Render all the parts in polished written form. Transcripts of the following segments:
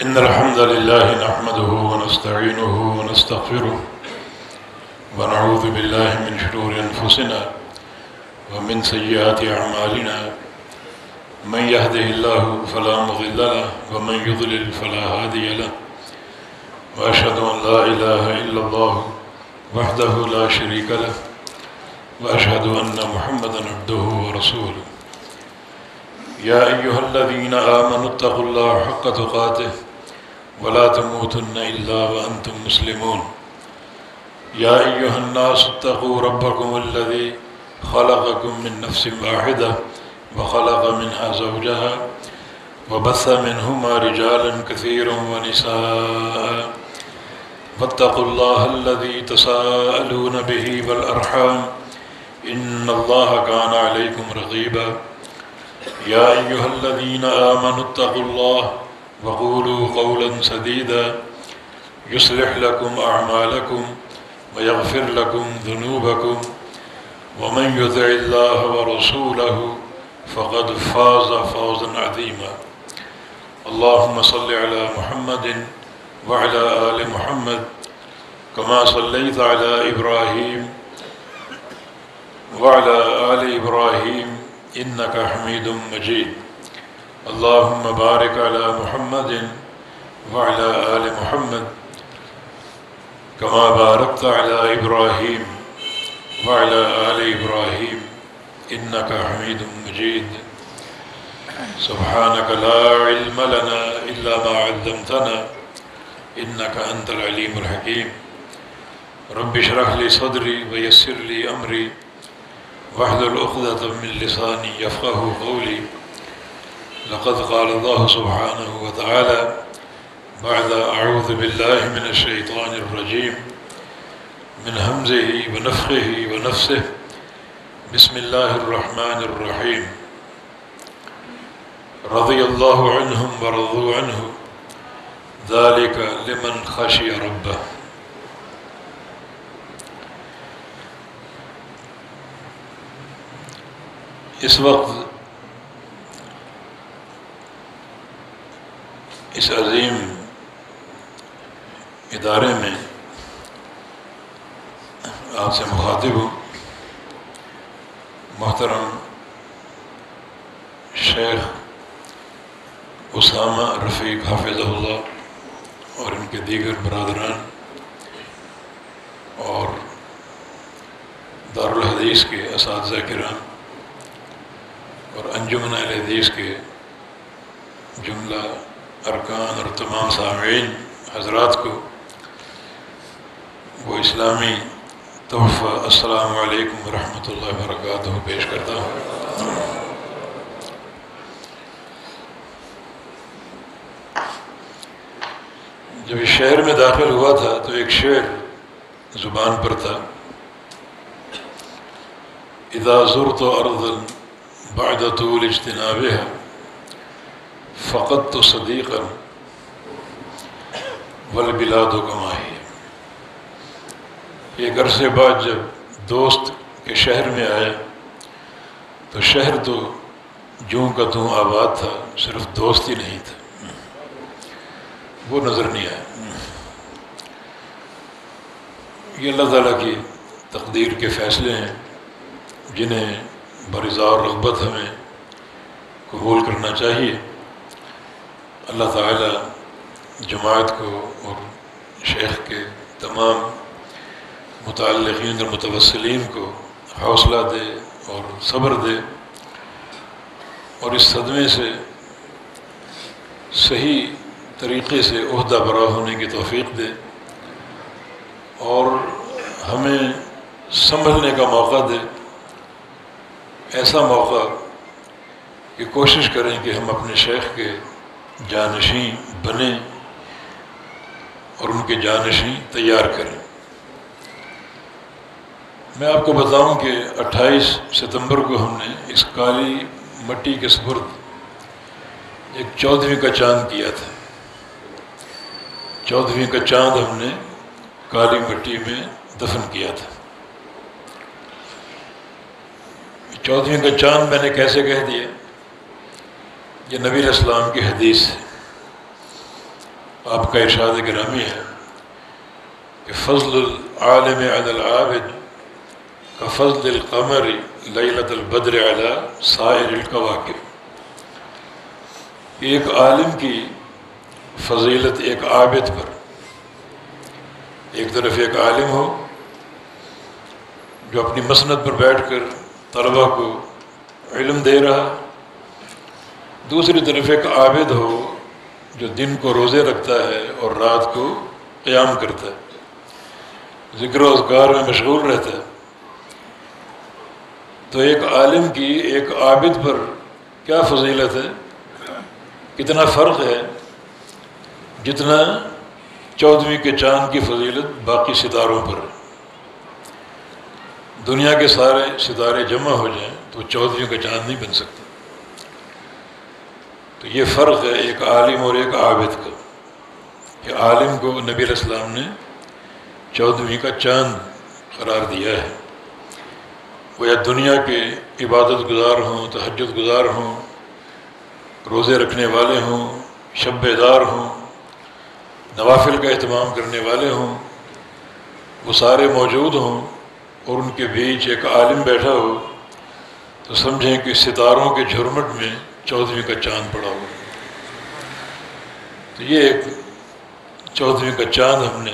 إن الحمد لله نحمده ونستعينه ونستغفره ونعوذ بالله من شرور أنفسنا ومن سيئات أعمالنا من يهده الله فلا مضل له ومن يضلل فلا هادي له وأشهد أن لا إله إلا الله وحده لا شريك له وأشهد أن محمدا عبده ورسوله يا أيها الذين آمنوا اتقوا الله حق تقاته ولا تموتن إلا وأنتم مسلمون يا أيها الناس اتقوا ربكم الذي خلقكم من نفس واحدة وخلق منها زوجها وبث منهما رجالا كثيرا ونساء واتقوا الله الذي تساءلون به والأرحام إن الله كان عليكم رقيبا يا أيها الذين آمنوا اتقوا الله وقولوا قولا سديدا يصلح لكم أعمالكم ويغفر لكم ذنوبكم ومن يطع الله ورسوله فقد فاز فوزا عظيما اللهم صل على محمد وعلى آل محمد كما صليت على إبراهيم وعلى آل إبراهيم إنك حميد مجيد اللهم بارك على محمد وعلى آل محمد كما باركت على إبراهيم وعلى آل إبراهيم إنك حميد مجيد سبحانك لا علم لنا إلا ما علمتنا إنك أنت العليم الحكيم رب اشرح لي صدري ويسر لي أمري واحلل عقدة من لساني يفقه قولي لقد قال الله سبحانه وتعالى بعد أعوذ بالله من الشيطان الرجيم من همزه ونفخه ونفسه بسم الله الرحمن الرحيم رضي الله عنهم ورضوا عنه ذلك لمن خشي ربه. اس وقت اس عظیم ادارے میں آپ سے مخاطب ہوں. محترم شیخ اسامہ رفیق حافظہ اللہ اور ان کے دیگر برادران اور دارالحدیث کے اساتذہ کرام اور انجمن اہل حدیث کے جملہ ارکان اور تمام سامعین حضرات کو وہ اسلامی تحفہ السلام علیکم ورحمۃ اللہ وبرکاتہ پیش کرتا ہوں. جب اس شہر میں داخل ہوا تھا تو ایک شعر زبان پر تھا اذا زرت ارضا بعد طول اجتنابها فقدت صديقا والبلاد كما هي. ایک عرصے بعد جب دوست کے شہر میں آیا تو شہر تو جوں کا توں آباد تھا، صرف دوست ہی نہیں تھا، وہ نظر نہیں آیا. یہ اللہ تعالیٰ کی تقدیر کے فیصلے ہیں جنہیں برضا اور رغبت ہمیں قبول کرنا چاہیے. اللہ تعالیٰ جماعت کو اور شیخ کے تمام متعلقین اور متوسلین کو حوصلہ دے اور صبر دے اور اس صدمے سے صحیح طریقے سے عہدہ برا ہونے کی توفیق دے اور ہمیں سنبھلنے کا موقع دے. ایسا موقع کہ کوشش کریں کہ ہم اپنے شیخ کے جانشین بنیں اور ان کے جانشین تیار کریں. میں آپ کو بتاؤں کہ 28 ستمبر کو ہم نے اس کالی مٹی کے سپرد ایک 14ویں کا چاند کیا تھا. 14ویں کا چاند ہم نے کالی مٹی میں دفن کیا تھا. 14ویں کا چاند میں نے کیسے کہہ دیا؟ یہ نبی علیہ السلام کی حدیث ہے. آپ کا ارشاد گرامی ہے کہ فضل العالم علی العابد کا فضل القمر لیلۃ البدر علی سائر الکواکب. ایک عالم کی فضیلت ایک عابد پر، ایک طرف ایک عالم ہو جو اپنی مسند پر بیٹھ کر طلبہ کو علم دے رہا، دوسری طرف ایک عابد ہو جو دن کو روزے رکھتا ہے اور رات کو قیام کرتا ہے، ذکر و اذکار میں مشغول رہتا ہے. تو ایک عالم کی ایک عابد پر کیا فضیلت ہے، کتنا فرق ہے، جتنا 14ویں کے چاند کی فضیلت باقی ستاروں پر. دنیا کے سارے ستارے جمع ہو جائیں تو 14ویں کا چاند نہیں بن سکتا. تو یہ فرق ہے ایک عالم اور ایک عابد کا، کہ عالم کو نبی علیہ السلام نے 14ویں کا چاند قرار دیا ہے. وہ یا دنیا کے عبادت گزار ہوں، تہجد گزار ہوں، روزے رکھنے والے ہوں، شب بیدار ہوں، نوافل کا اہتمام کرنے والے ہوں، وہ سارے موجود ہوں اور ان کے بیچ ایک عالم بیٹھا ہو، تو سمجھیں کہ ستاروں کے جھرمٹ میں 14ویں کا چاند پڑا ہوا. تو یہ ایک 14ویں کا چاند ہم نے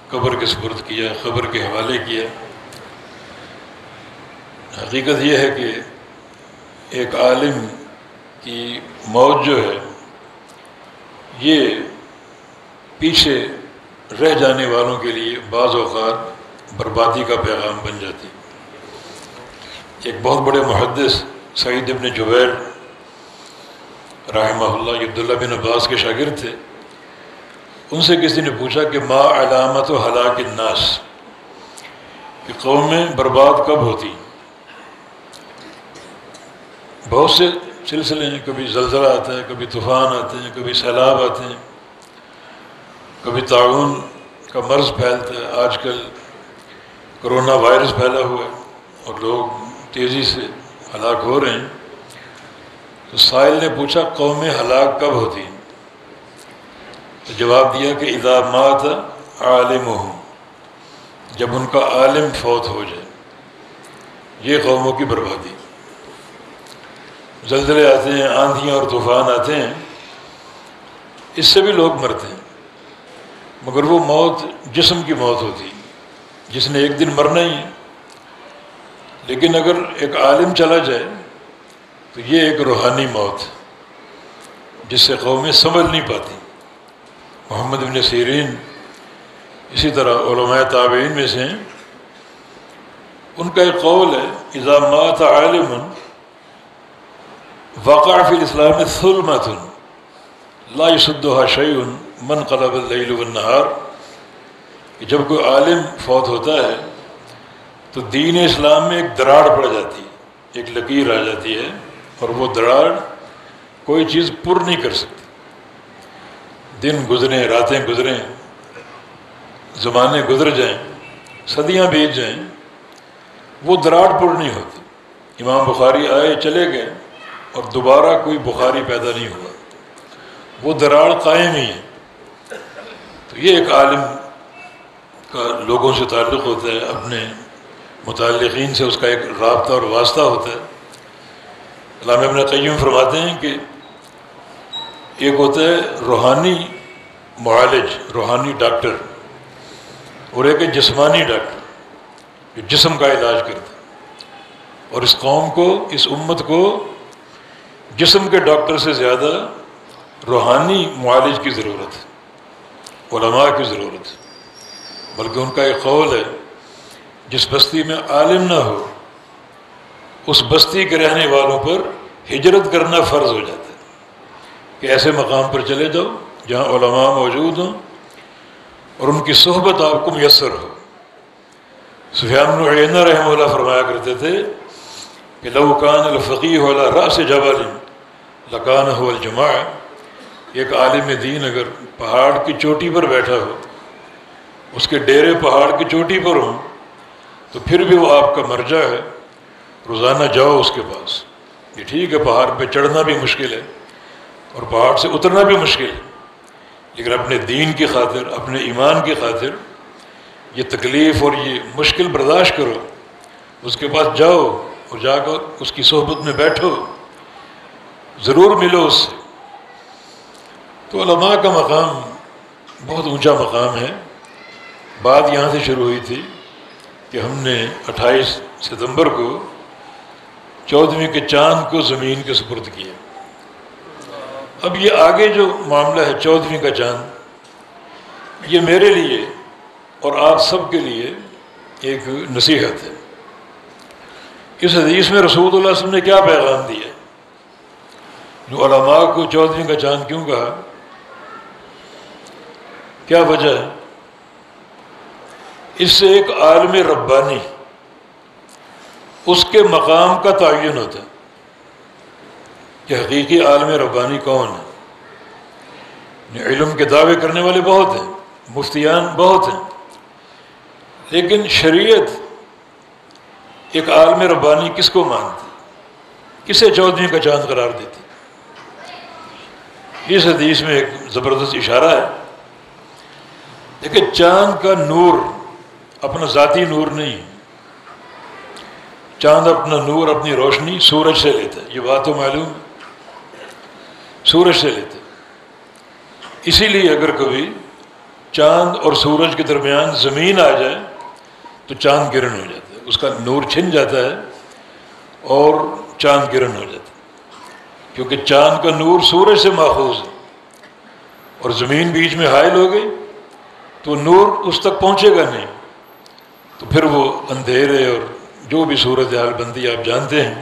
قبر کے سپرد کیا، قبر کے حوالے کیا. حقیقت یہ ہے کہ ایک عالم کی موت جو ہے یہ پیچھے رہ جانے والوں کے لیے بعض اوقات بربادی کا پیغام بن جاتی. ایک بہت بڑے محدث سعید ابن جبیر رحمہ اللہ، عبداللہ بن عباس کے شاگرد تھے. ان سے کسی نے پوچھا کہ ما علامت ہلاک الناس، کہ قومیں برباد کب ہوتی. بہت سے سلسلے ہیں، کبھی زلزلہ آتا ہے، کبھی طوفان آتے ہیں، کبھی سیلاب آتے ہیں، کبھی طاعون کا مرض پھیلتا ہے. آج کل کرونا وائرس پھیلا ہوا ہے اور لوگ تیزی سے ہلاک ہو رہے ہیں. تو سائل نے پوچھا قومیں ہلاک کب ہوتی ہیں؟ تو جواب دیا کہ اذا مات عالمہم، جب ان کا عالم فوت ہو جائے. یہ قوموں کی بربادی. زلزلے آتے ہیں، آندھیاں اور طوفان آتے ہیں، اس سے بھی لوگ مرتے ہیں، مگر وہ موت جسم کی موت ہوتی ہے، جس نے ایک دن مرنا ہی ہے. لیکن اگر ایک عالم چلا جائے تو یہ ایک روحانی موت جس سے قومیں سمجھ نہیں پاتی. محمد بن سیرین اسی طرح علماء تابعین میں سے ہیں. ان کا ایک قول ہے اذا مات عالم وقع فی الاسلام ثلمۃ لا یصدها شیء منقلب اللیل والنہار، کہ جب کوئی عالم فوت ہوتا ہے تو دین اسلام میں ایک دراڑ پڑ جاتی ہے، ایک لکیر آ جاتی ہے، اور وہ دراڑ کوئی چیز پر نہیں کر سکتی. دن گزریں، راتیں گزریں، زمانے گزر جائیں، صدیاں بیت جائیں، وہ دراڑ پر نہیں ہوتی. امام بخاری آئے چلے گئے اور دوبارہ کوئی بخاری پیدا نہیں ہوا، وہ دراڑ قائم ہی ہے. تو یہ ایک عالم کا لوگوں سے تعلق ہوتا ہے، اپنے متعلقین سے اس کا ایک رابطہ اور واسطہ ہوتا ہے. علامہ ابن قیم فرماتے ہیں کہ ایک ہوتا ہے روحانی معالج، روحانی ڈاکٹر، اور ایک ہے جسمانی ڈاکٹر جو جسم کا علاج کرتا ہے. اور اس قوم کو، اس امت کو جسم کے ڈاکٹر سے زیادہ روحانی معالج کی ضرورت ہے، علماء کی ضرورت ہے. بلکہ ان کا ایک قول ہے جس بستی میں عالم نہ ہو اس بستی کے رہنے والوں پر ہجرت کرنا فرض ہو جاتا ہے، کہ ایسے مقام پر چلے جاؤ جہاں علماء موجود ہوں اور ان کی صحبت آپ کو میسر ہو. سفیان بن عیینہ رحمہ اللہ فرمایا کرتے تھے کہ لو کان الفقیہ علی رأس جبل لکان هو الجماع، ایک عالم دین اگر پہاڑ کی چوٹی پر بیٹھا ہو، اس کے ڈیرے پہاڑ کی چوٹی پر ہوں، تو پھر بھی وہ آپ کا مرجع ہے. روزانہ جاؤ اس کے پاس. یہ ٹھیک ہے پہاڑ پہ چڑھنا بھی مشکل ہے اور پہاڑ سے اترنا بھی مشکل ہے، لیکن اپنے دین کی خاطر، اپنے ایمان کی خاطر یہ تکلیف اور یہ مشکل برداشت کرو، اس کے پاس جاؤ اور جا کر اس کی صحبت میں بیٹھو، ضرور ملو اس سے۔ تو علماء کا مقام بہت اونچا مقام ہے۔ بات یہاں سے شروع ہوئی تھی کہ ہم نے 28 ستمبر کو 14ویں کے چاند کو زمین کے سپرد کیا۔ اب یہ آگے جو معاملہ ہے 14ویں کا چاند، یہ میرے لیے اور آپ سب کے لیے ایک نصیحت ہے۔ اس حدیث میں رسول اللہ صلی اللہ علیہ وسلم نے کیا پیغام دیا؟ جو علماء کو 14ویں کا چاند کیوں کہا؟ کیا وجہ ہے؟ اس سے ایک عالم ربانی، اس کے مقام کا تعین ہوتا ہے کہ حقیقی عالم ربانی کون ہے۔ علم کے دعوے کرنے والے بہت ہیں، مفتیان بہت ہیں، لیکن شریعت ایک عالم ربانی کس کو مانتی، کسے 14ویں کا چاند قرار دیتی؟ اس حدیث میں ایک زبردست اشارہ ہے۔ دیکھیں، چاند کا نور اپنا ذاتی نور نہیں ہے۔ چاند اپنا نور، اپنی روشنی سورج سے لیتا ہے، یہ بات تو معلوم ہے، سورج سے لیتا ہے۔ اسی لیے اگر کبھی چاند اور سورج کے درمیان زمین آ جائے تو چاند گرہن ہو جاتا ہے، اس کا نور چھن جاتا ہے اور چاند گرہن ہو جاتا ہے، کیونکہ چاند کا نور سورج سے ماخوذ ہے، اور زمین بیچ میں حائل ہو گئی تو نور اس تک پہنچے گا نہیں، تو پھر وہ اندھیرے اور جو بھی صورتحال بنتی آپ جانتے ہیں۔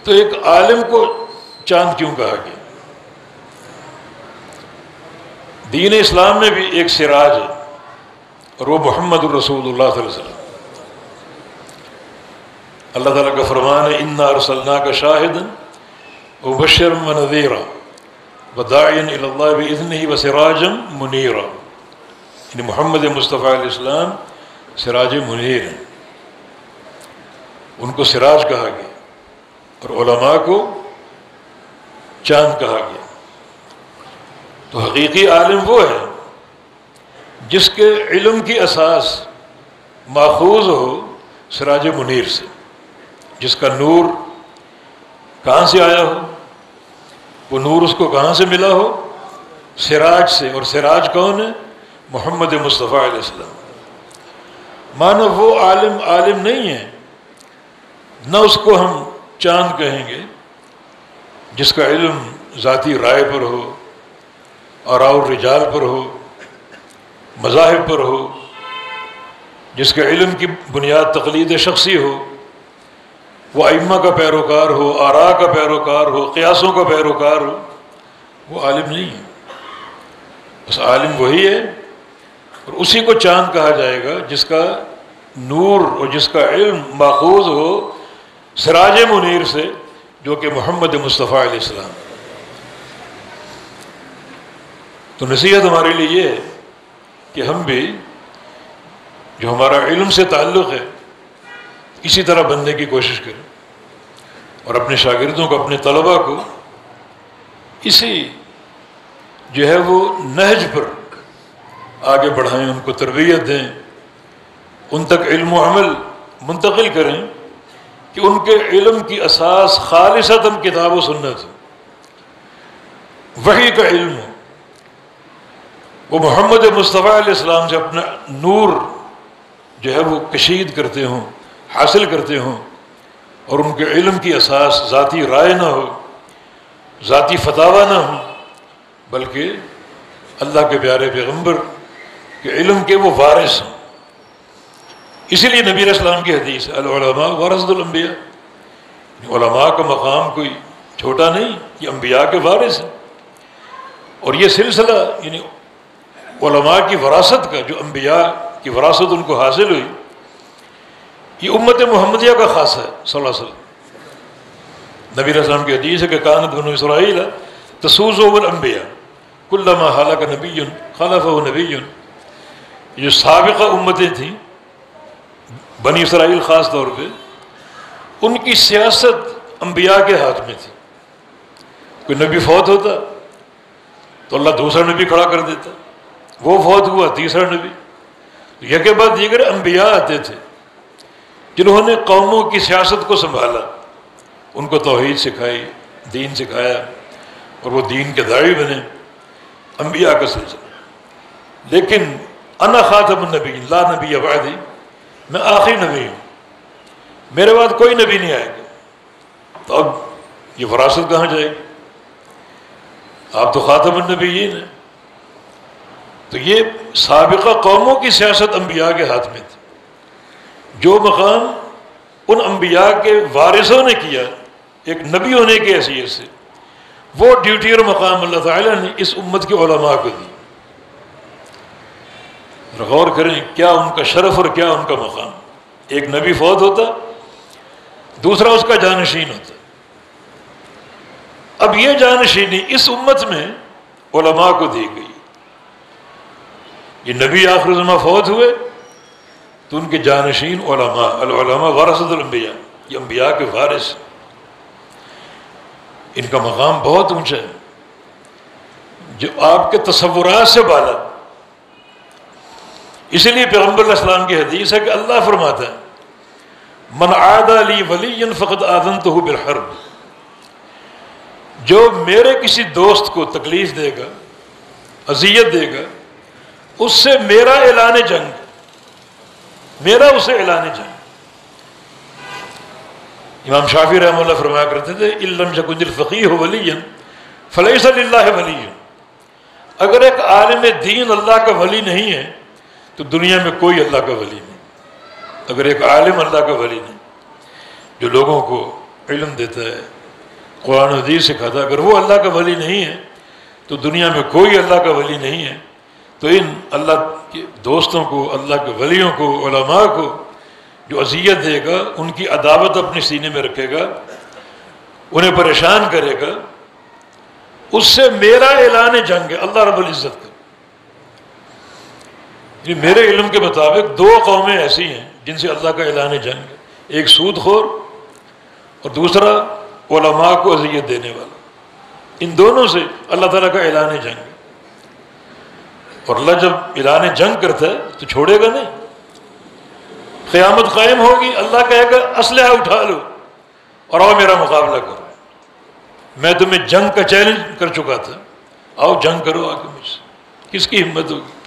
تو ایک عالم کو چاند کیوں کہا گیا؟ دین اسلام میں بھی ایک سراج ہے، اور وہ محمد الرسول اللہ صلی اللہ علیہ وسلم۔ اللہ تعالیٰ کا فرمان ہے انا ارسلناک شاہدا ومبشرا ونذیرا وداعیا الی اللہ باذنہ وسراجا منیرا۔ یعنی محمد مصطفیٰ علیہ السلام سراج منیر ہیں، ان کو سراج کہا گیا، اور علماء کو چاند کہا گیا۔ تو حقیقی عالم وہ ہے جس کے علم کی اساس ماخوذ ہو سراج منیر سے، جس کا نور کہاں سے آیا ہو، وہ نور اس کو کہاں سے ملا ہو؟ سراج سے۔ اور سراج کون ہے؟ محمد مصطفیٰ علیہ السلام۔ مانو وہ عالم نہیں ہے، نہ اس کو ہم چاند کہیں گے جس کا علم ذاتی رائے پر ہو، آراء الرجال پر ہو، مذاہب پر ہو، جس کے علم کی بنیاد تقلید شخصی ہو، وہ ائمہ کا پیروکار ہو، آراء کا پیروکار ہو، قیاسوں کا پیروکار ہو، وہ عالم نہیں ہے۔ بس عالم وہی ہے، اور اسی کو چاند کہا جائے گا جس کا نور اور جس کا علم ماخوذ ہو سراج منیر سے، جو کہ محمد مصطفیٰ علیہ السلام۔ تو نصیحت ہمارے لیے یہ ہے کہ ہم بھی جو ہمارا علم سے تعلق ہے اسی طرح بننے کی کوشش کریں، اور اپنے شاگردوں کو، اپنے طلباء کو اسی جو ہے وہ نہج پر آگے بڑھائیں، ان کو تربیت دیں، ان تک علم و عمل منتقل کریں کہ ان کے علم کی اساس خالصتاً کتاب و سنت ہو، وحی کا علم ہو، وہ محمد مصطفیٰ علیہ السلام سے اپنا نور جو ہے وہ کشید کرتے ہوں، حاصل کرتے ہوں، اور ان کے علم کی اساس ذاتی رائے نہ ہو، ذاتی فتاویٰ نہ ہو، بلکہ اللہ کے پیارے پیغمبر کہ علم کے وہ وارث ہیں۔ اسی لیے نبی علیہ السلام کی حدیث العلماء ورثۃ الانبیاء، علماء کا مقام کوئی چھوٹا نہیں، یہ انبیاء کے وارث ہیں، اور یہ سلسلہ یعنی علماء کی وراثت کا، جو انبیاء کی وراثت ان کو حاصل ہوئی، یہ امت محمدیہ کا خاصہ ہے صلی اللہ علیہ وسلم۔ نبی علیہ السلام کی حدیث ہے کہ کانت بنو اسرائیل تسوسهم الانبیاء کلما ہلک نبی خلفہ نبی۔ جو سابقہ امتیں تھیں، بنی اسرائیل خاص طور پہ، ان کی سیاست انبیاء کے ہاتھ میں تھی۔ کوئی نبی فوت ہوتا تو اللہ دوسرا نبی کھڑا کر دیتا، وہ فوت ہوا تیسرا نبی. یک بعد دیگر انبیاء آتے تھے جنہوں نے قوموں کی سیاست کو سنبھالا، ان کو توحید سکھائی، دین سکھایا، اور وہ دین کے داعی بنے. انبیاء کا سلسلہ. لیکن انا خاتم النبیین لا نبی بعدی، میں آخری نبی ہوں، میرے بعد کوئی نبی نہیں آئے گا. تو اب یہ وراثت کہاں جائے گی؟ آپ تو خاتم النبیین ہیں. تو یہ سابقہ قوموں کی سیاست انبیاء کے ہاتھ میں تھی. جو مقام ان انبیاء کے وارثوں نے کیا ایک نبی ہونے کی حیثیت سے، وہ ڈیوٹی اور مقام اللہ تعالیٰ نے اس امت کے علماء کو دی. غور کریں کیا ان کا شرف اور کیا ان کا مقام. ایک نبی فوت ہوتا، دوسرا اس کا جانشین ہوتا. اب یہ جانشینی اس امت میں علماء کو دی گئی. یہ نبی آخر زمان فوت ہوئے تو ان کے جانشین علماء، العلماء ورثۃ الانبیاء، یہ انبیاء کے وارث. ان کا مقام بہت اونچا ہے، جو آپ کے تصورات سے بالا. اسی لیے پیغمبر علیہ السلام کی حدیث ہے کہ اللہ فرماتا ہے من عادى لي وليا فقد آذنته بالحرب. جو میرے کسی دوست کو تکلیف دے گا، اذیت دے گا، اس سے میرا اعلان جنگ، میرا اسے اعلان جنگ. امام شافعی رحمہ اللہ فرمایا کرتے تھے ان لم يكن الفقيه وليا فليس لله ولي. اگر ایک عالم دین اللہ کا ولی نہیں ہے تو دنیا میں کوئی اللہ کا ولی نہیں. اگر ایک عالم اللہ کا ولی نہیں جو لوگوں کو علم دیتا ہے، قرآن و حدیث سکھاتا ہے، اگر وہ اللہ کا ولی نہیں ہے تو دنیا میں کوئی اللہ کا ولی نہیں ہے. تو ان اللہ کے دوستوں کو، اللہ کے ولیوں کو، علماء کو جو اذیت دے گا، ان کی عداوت اپنے سینے میں رکھے گا، انہیں پریشان کرے گا، اس سے میرا اعلان جنگ ہے اللہ رب العزت کا. میرے علم کے مطابق دو قومیں ایسی ہیں جن سے اللہ کا اعلان جنگ ہے. ایک سود خور اور دوسرا علماء کو اذیت دینے والا. ان دونوں سے اللہ تعالیٰ کا اعلان جنگ ہے. اور اللہ جب اعلان جنگ کرتا ہے تو چھوڑے گا نہیں. قیامت قائم ہوگی، اللہ کہے گا اسلحہ اٹھا لو اور آؤ میرا مقابلہ کرو. میں تمہیں جنگ کا چیلنج کر چکا تھا، آؤ جنگ کرو آ کے مجھ سے. کس کی ہمت ہوگی؟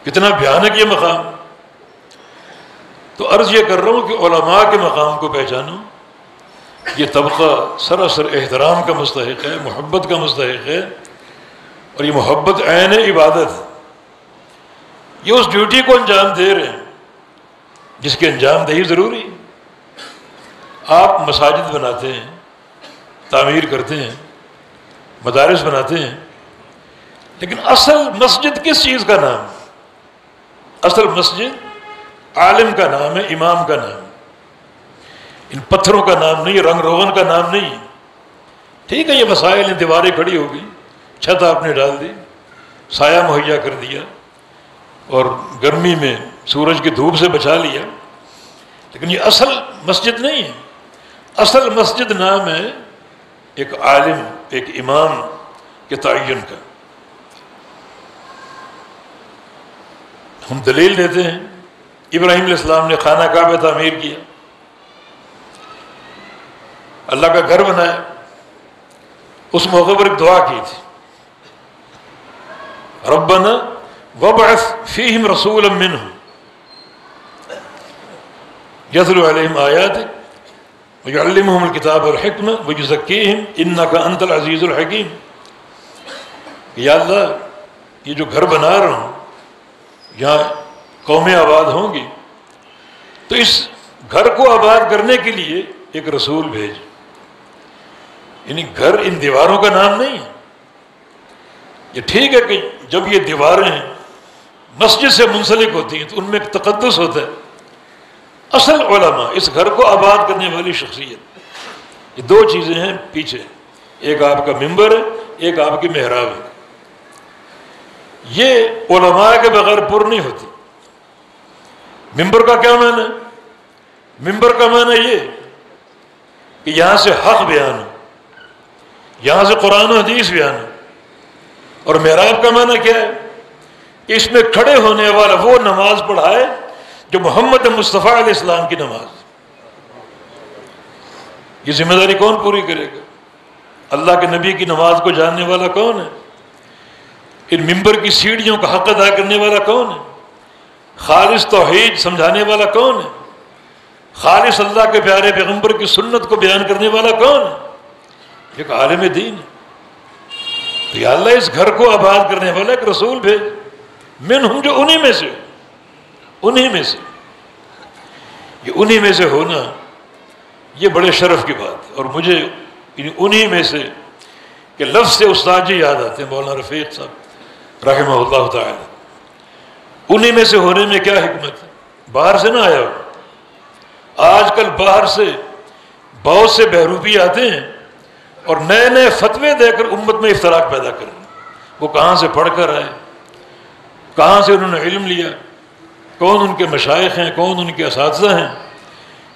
کتنا بھیانک یہ مقام. تو عرض یہ کر رہا ہوں کہ علماء کے مقام کو پہچانو. یہ طبقہ سراسر احترام کا مستحق ہے، محبت کا مستحق ہے، اور یہ محبت عین عبادت ہے. یہ اس ڈیوٹی کو انجام دے رہے ہیں جس کی انجام دہی ضروری ہے. آپ مساجد بناتے ہیں، تعمیر کرتے ہیں، مدارس بناتے ہیں، لیکن اصل مسجد کس چیز کا نام ہے؟ اصل مسجد عالم کا نام ہے، امام کا نام ہے. ان پتھروں کا نام نہیں، رنگ روغن کا نام نہیں. ٹھیک ہے یہ وسائل ہیں، دیواریں کھڑی ہو گئی، چھت آپ نے ڈال دی، سایہ مہیا کر دیا، اور گرمی میں سورج کی دھوپ سے بچا لیا، لیکن یہ اصل مسجد نہیں ہے. اصل مسجد نام ہے ایک عالم، ایک امام کے تعین کا. ہم دلیل دیتے ہیں ابراہیم علیہ السلام نے خانہ کعبہ تعمیر کیا، اللہ کا گھر بنایا. اس موقع پر ایک دعا کی تھی، ربنا وابعث فیہم رسولا منہم یتلو علیہم آیاتک ویعلمہم الکتاب والحکمہ ویزکیہم انک انت العزیز الحکیم. یا اللہ یہ جو گھر بنا رہا ہوں یہاں قومیں آباد ہوں گی، تو اس گھر کو آباد کرنے کے لیے ایک رسول بھیج. یعنی گھر ان دیواروں کا نام نہیں ہے. یہ ٹھیک ہے کہ جب یہ دیواریں مسجد سے منسلک ہوتی ہیں تو ان میں ایک تقدس ہوتا ہے. اصل علماء اس گھر کو آباد کرنے والی شخصیت. یہ دو چیزیں ہیں پیچھے، ایک آپ کا ممبر ہے، ایک آپ کی محراب ہے. یہ علماء کے بغیر پر نہیں ہوتی. ممبر کا کیا معنی ہے؟ ممبر کا معنی یہ کہ یہاں سے حق بیان ہو، یہاں سے قرآن و حدیث بیان ہو، اور محراب کا معنی کیا ہے؟ کہ اس میں کھڑے ہونے والا وہ نماز پڑھائے جو محمد مصطفیٰ علیہ السلام کی نماز. یہ ذمہ داری کون پوری کرے گا؟ اللہ کے نبی کی نماز کو جاننے والا کون ہے؟ ان ممبر کی سیڑھیوں کا حق ادا کرنے والا کون ہے؟ خالص توحید سمجھانے والا کون ہے؟ خالص اللہ کے پیارے پیغمبر کی سنت کو بیان کرنے والا کون ہے؟ ایک عالم دین ہے. تو یا اللہ اس گھر کو آباد کرنے والا ایک رسول بھیج منہم، جو انہی میں سے، انہی میں سے، یہ انہی میں سے ہونا یہ بڑے شرف کی بات ہے. اور مجھے انہی میں سے کہ لفظ سے استاد جی یاد آتے ہیں، مولانا رفیق صاحب رحمہ اللہ تعالی. انہی میں سے ہونے میں کیا حکمت ہے؟ باہر سے نہ آیا ہو. آج کل باہر سے بہت سے بہروپی آتے ہیں اور نئے نئے فتوے دے کر امت میں افتراق پیدا کر رہے ہیں. وہ کہاں سے پڑھ کر آئے، کہاں سے انہوں نے علم لیا، کون ان کے مشائخ ہیں، کون ان کے اساتذہ ہیں.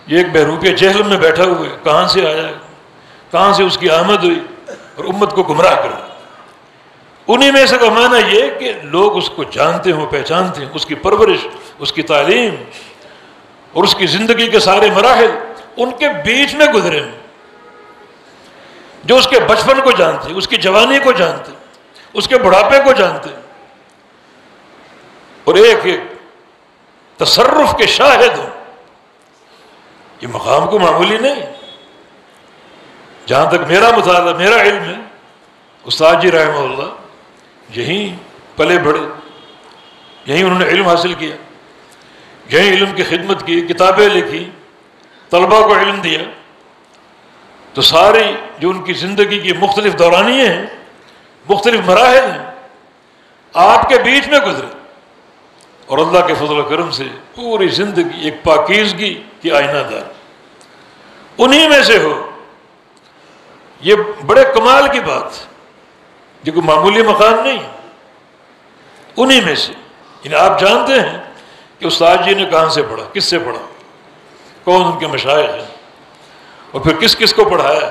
یہ ایک بہروپی جہل میں بیٹھا ہوا ہے، کہاں سے آیا ہے، کہاں سے اس کی آمد ہوئی اور امت کو گمراہ کر رہا ہے. انہی میں سے کا معنی یہ کہ لوگ اس کو جانتے ہوں، پہچانتے ہیں، اس کی پرورش، اس کی تعلیم اور اس کی زندگی کے سارے مراحل ان کے بیچ میں گزرے ہیں، جو اس کے بچپن کو جانتے ہیں، اس کی جوانی کو جانتے ہیں، اس کے بڑھاپے کو جانتے ہیں، اور ایک ایک تصرف کے شاہد ہوں. یہ مقام کو معمولی نہیں. جہاں تک میرا مطالعہ، میرا علم ہے، استاد جی رحمہ اللہ یہیں پلے بڑھے، یہیں انہوں نے علم حاصل کیا، یہیں علم کی خدمت کی، کتابیں لکھی، طلبہ کو علم دیا. تو ساری جو ان کی زندگی کی مختلف دورانیے ہیں، مختلف مراحل ہیں، آپ کے بیچ میں گزرے اور اللہ کے فضل و کرم سے پوری زندگی ایک پاکیزگی کی آئینہ دار. انہی میں سے ہو، یہ بڑے کمال کی بات ہے، یہ کوئی معمولی مقام نہیں. انہی میں سے یعنی آپ جانتے ہیں کہ استاد جی نے کہاں سے پڑھا، کس سے پڑھا، کون ان کے مشائخ ہیں، اور پھر کس کس کو پڑھایا.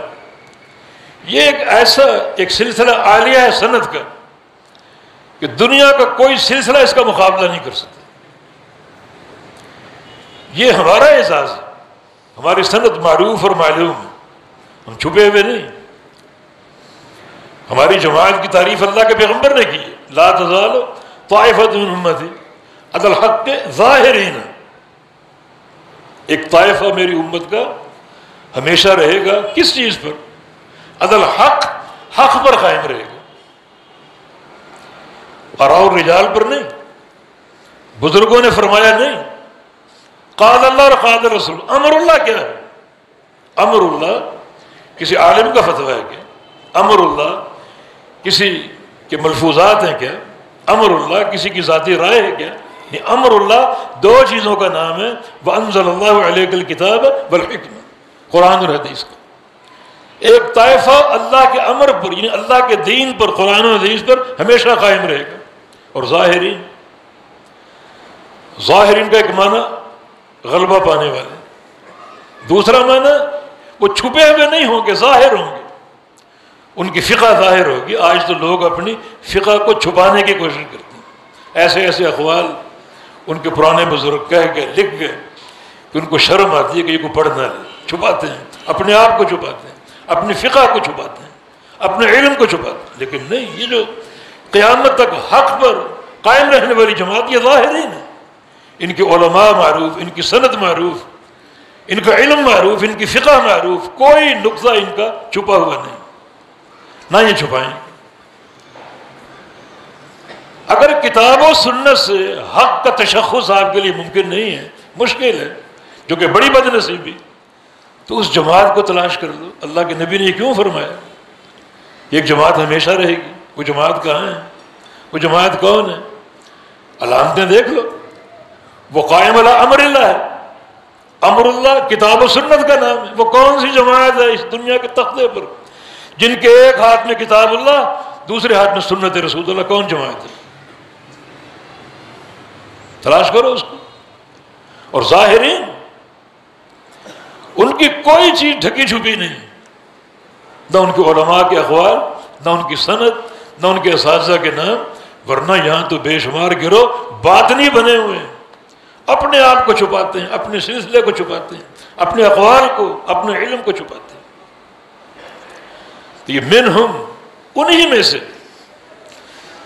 یہ ایک ایسا ایک سلسلہ عالیہ ہے سند کا کہ دنیا کا کوئی سلسلہ اس کا مقابلہ نہیں کر سکتا. یہ ہمارا اعزاز ہے، ہماری سند معروف اور معلوم ہے، ہم چھپے ہوئے نہیں. ہماری جماعت کی تعریف اللہ کے پیغمبر نے کی ہے، لا تزال طائفۃ من امتی علی الحق ظاہرین. ایک طائفہ میری امت کا ہمیشہ رہے گا کس چیز پر؟ علی الحق، حق پر قائم رہے گا، اور رجال پر نہیں. بزرگوں نے فرمایا نہیں، قال اللہ اور قال رسول. امر اللہ کیا ہے؟ امر اللہ کسی عالم کا فتویٰ ہے کیا؟ امر اللہ کسی کے ملفوظات ہیں کیا؟ امر اللہ کسی کی ذاتی رائے ہے کیا؟ نہیں، امر اللہ دو چیزوں کا نام ہے، وَأَنزَلَ اللَّهُ عَلَيْكَ الْكِتَابَ وَالْحِكْمَةَ، قرآن اور حدیث کا. ایک طائفہ اللہ کے امر پر یعنی اللہ کے دین پر، قرآن و حدیث پر ہمیشہ قائم رہے گا. اور ظاہرین، ظاہرین کا ایک معنی غلبہ پانے والے، دوسرا معنی وہ چھپے ہوئے نہیں ہوں گے، ظاہر ہوں گے، ان کی فقہ ظاہر ہوگی. آج تو لوگ اپنی فقہ کو چھپانے کی کوشش کرتے ہیں، ایسے ایسے اقوال ان کے پرانے بزرگ کہہ گئے، لکھ گئے کہ ان کو شرم آتی ہے کہ یہ کو پڑھ نہ لے. چھپاتے ہیں، اپنے آپ کو چھپاتے ہیں، اپنی فقہ کو چھپاتے ہیں، اپنے علم کو چھپاتے ہیں. لیکن نہیں، یہ جو قیامت تک حق پر قائم رہنے والی جماعت یہ ظاہرین ہے. ان کے علماء معروف، ان کی سند معروف، ان کا علم معروف، ان کی فقہ معروف، کوئی نقطہ ان کا چھپا ہوا نہیں، نہ یہ چھپائیں. اگر کتاب و سنت سے حق کا تشخص آپ کے لیے ممکن نہیں ہے، مشکل ہے، جو کہ بڑی بد نصیبی، تو اس جماعت کو تلاش کر لو. اللہ کے نبی نے یہ کیوں فرمایا؟ ایک جماعت ہمیشہ رہے گی. وہ جماعت کہاں ہے؟ وہ جماعت کون ہے؟ علامتیں دیکھ لو. وہ قائم علی امر اللہ ہے. امر اللہ کتاب و سنت کا نام ہے. وہ کون سی جماعت ہے اس دنیا کے تختے پر جن کے ایک ہاتھ میں کتاب اللہ، دوسرے ہاتھ میں سنت رسول اللہ؟ کون جماعت ہے؟ تلاش کرو اس کو. اور ظاہرین، ان کی کوئی چیز ڈھکی چھپی نہیں، نہ ان کے علماء کے اقوال، نہ ان کی سند، نہ ان کے اساتذہ کے نام، ورنہ یہاں تو بے شمار گروہ باطنی بنے ہوئے ہیں، اپنے آپ کو چھپاتے ہیں، اپنے سلسلے کو چھپاتے ہیں، اپنے اقوال کو، اپنے علم کو چھپاتے ہیں۔ تو یہ منہم، انہی میں سے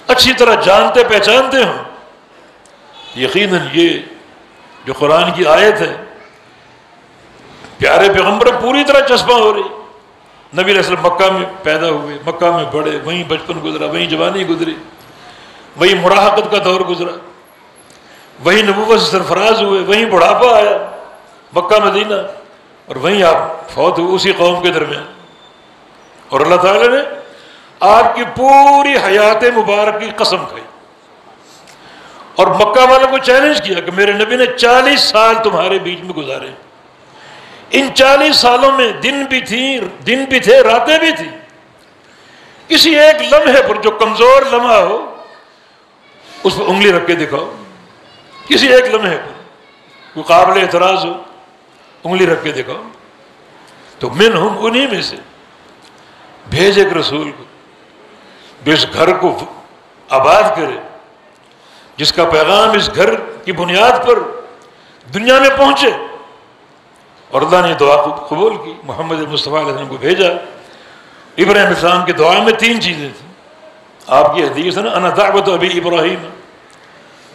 اچھی طرح جانتے پہچانتے ہوں۔ یقیناً یہ جو قرآن کی آیت ہے پیارے پیغمبر پوری طرح چسپاں ہو رہی۔ نبی علیہ السلام مکہ میں پیدا ہوئے، مکہ میں بڑے، وہیں بچپن گزرا، وہیں جوانی گزری، وہیں مراہقت کا دور گزرا، وہیں نبوت سے سرفراز ہوئے، وہیں بڑھاپا آیا مکہ مدینہ، اور وہیں آپ فوت ہوئے اسی قوم کے درمیان۔ اور اللہ تعالیٰ نے آپ کی پوری حیات مبارک کی قسم کھائی اور مکہ والوں کو چیلنج کیا کہ میرے نبی نے 40 سال تمہارے بیچ میں گزارے، ان 40 سالوں میں دن بھی تھے، راتیں بھی تھیں، کسی ایک لمحے پر جو کمزور لمحہ ہو اس پر انگلی رکھ کے دکھاؤ، کسی ایک لمحے پر کوئی قابل اعتراض ہو انگلی رکھ کے دکھاؤ۔ تو منہم، انہی میں سے بھیج ایک رسول کو جو اس گھر کو آباد کرے، جس کا پیغام اس گھر کی بنیاد پر دنیا میں پہنچے۔ اور اللہ نے دعا قبول کی، محمد مصطفیٰ علیہ السلام کو بھیجا۔ ابراہیم علیہ السلام کی دعا میں 3 چیزیں تھیں، آپ کی حدیث ہے نا، انا دعوت ابی ابراہیم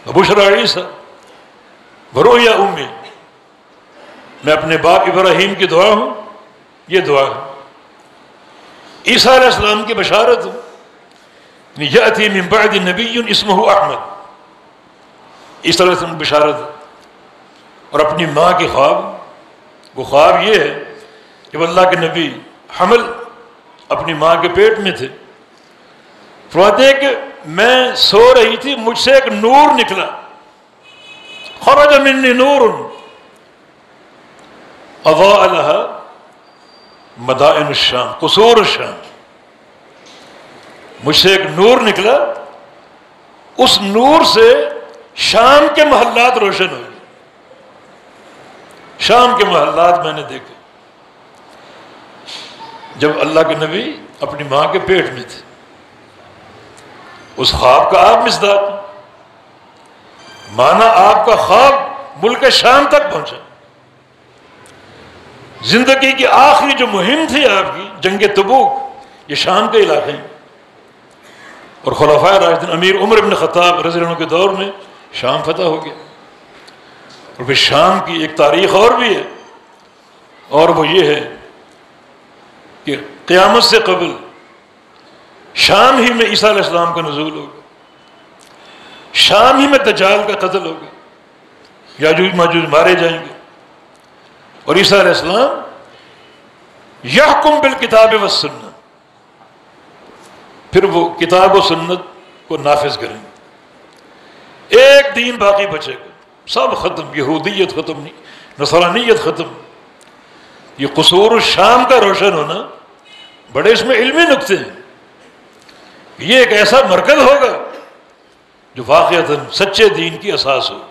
وبشریٰ عیسیٰ ورؤیا امی، میں اپنے باپ ابراہیم کی دعا ہوں، یہ دعا ہے۔ عیسیٰ علیہ السلام کی بشارت ہوں، یأتی من بعد نبی اسمہ احمد، عیسیٰ علیہ السلام کی بشارت ہے۔ اور اپنی ماں کی خواب، وہ خواب یہ ہے کہ اللہ کے نبی حمل اپنی ماں کے پیٹ میں تھے، فرماتے ہیں کہ میں سو رہی تھی، مجھ سے ایک نور نکلا، خرج منی نور اضاء لها مدائن الشام قصور الشام، مجھ سے ایک نور نکلا، اس نور سے شام کے محلات روشن ہوئے، شام کے محلات میں نے دیکھے جب اللہ کے نبی اپنی ماں کے پیٹ میں تھے۔ اس خواب کا آپ مصداق، مانا آپ کا خواب ملک شام تک پہنچا۔ زندگی کی آخری جو مہم تھی آپ کی، جنگ تبوک، یہ شام کے علاقے میں، اور خلفائے راشدین امیر عمر بن خطاب رضی اللہ عنہ کے دور میں شام فتح ہو گیا۔ اور پھر شام کی ایک تاریخ اور بھی ہے، اور وہ یہ ہے کہ قیامت سے قبل شام ہی میں عیسیٰ علیہ السلام کا نزول ہوگا، شام ہی میں دجال کا قتل ہوگا، یاجوج ماجوج مارے جائیں گے، اور عیسیٰ علیہ السلام یحکم بالکتاب والسنہ، پھر وہ کتاب و سنت کو نافذ کریں گے۔ ایک دین باقی بچے گا، سب ختم، یہودیت ختم، نصرانیت ختم۔ یہ قصور الشام کا روشن ہونا، بڑے اس میں علمی نکتے ہیں۔ یہ ایک ایسا مرکز ہوگا جو واقعتاً سچے دین کی اساس ہوگا۔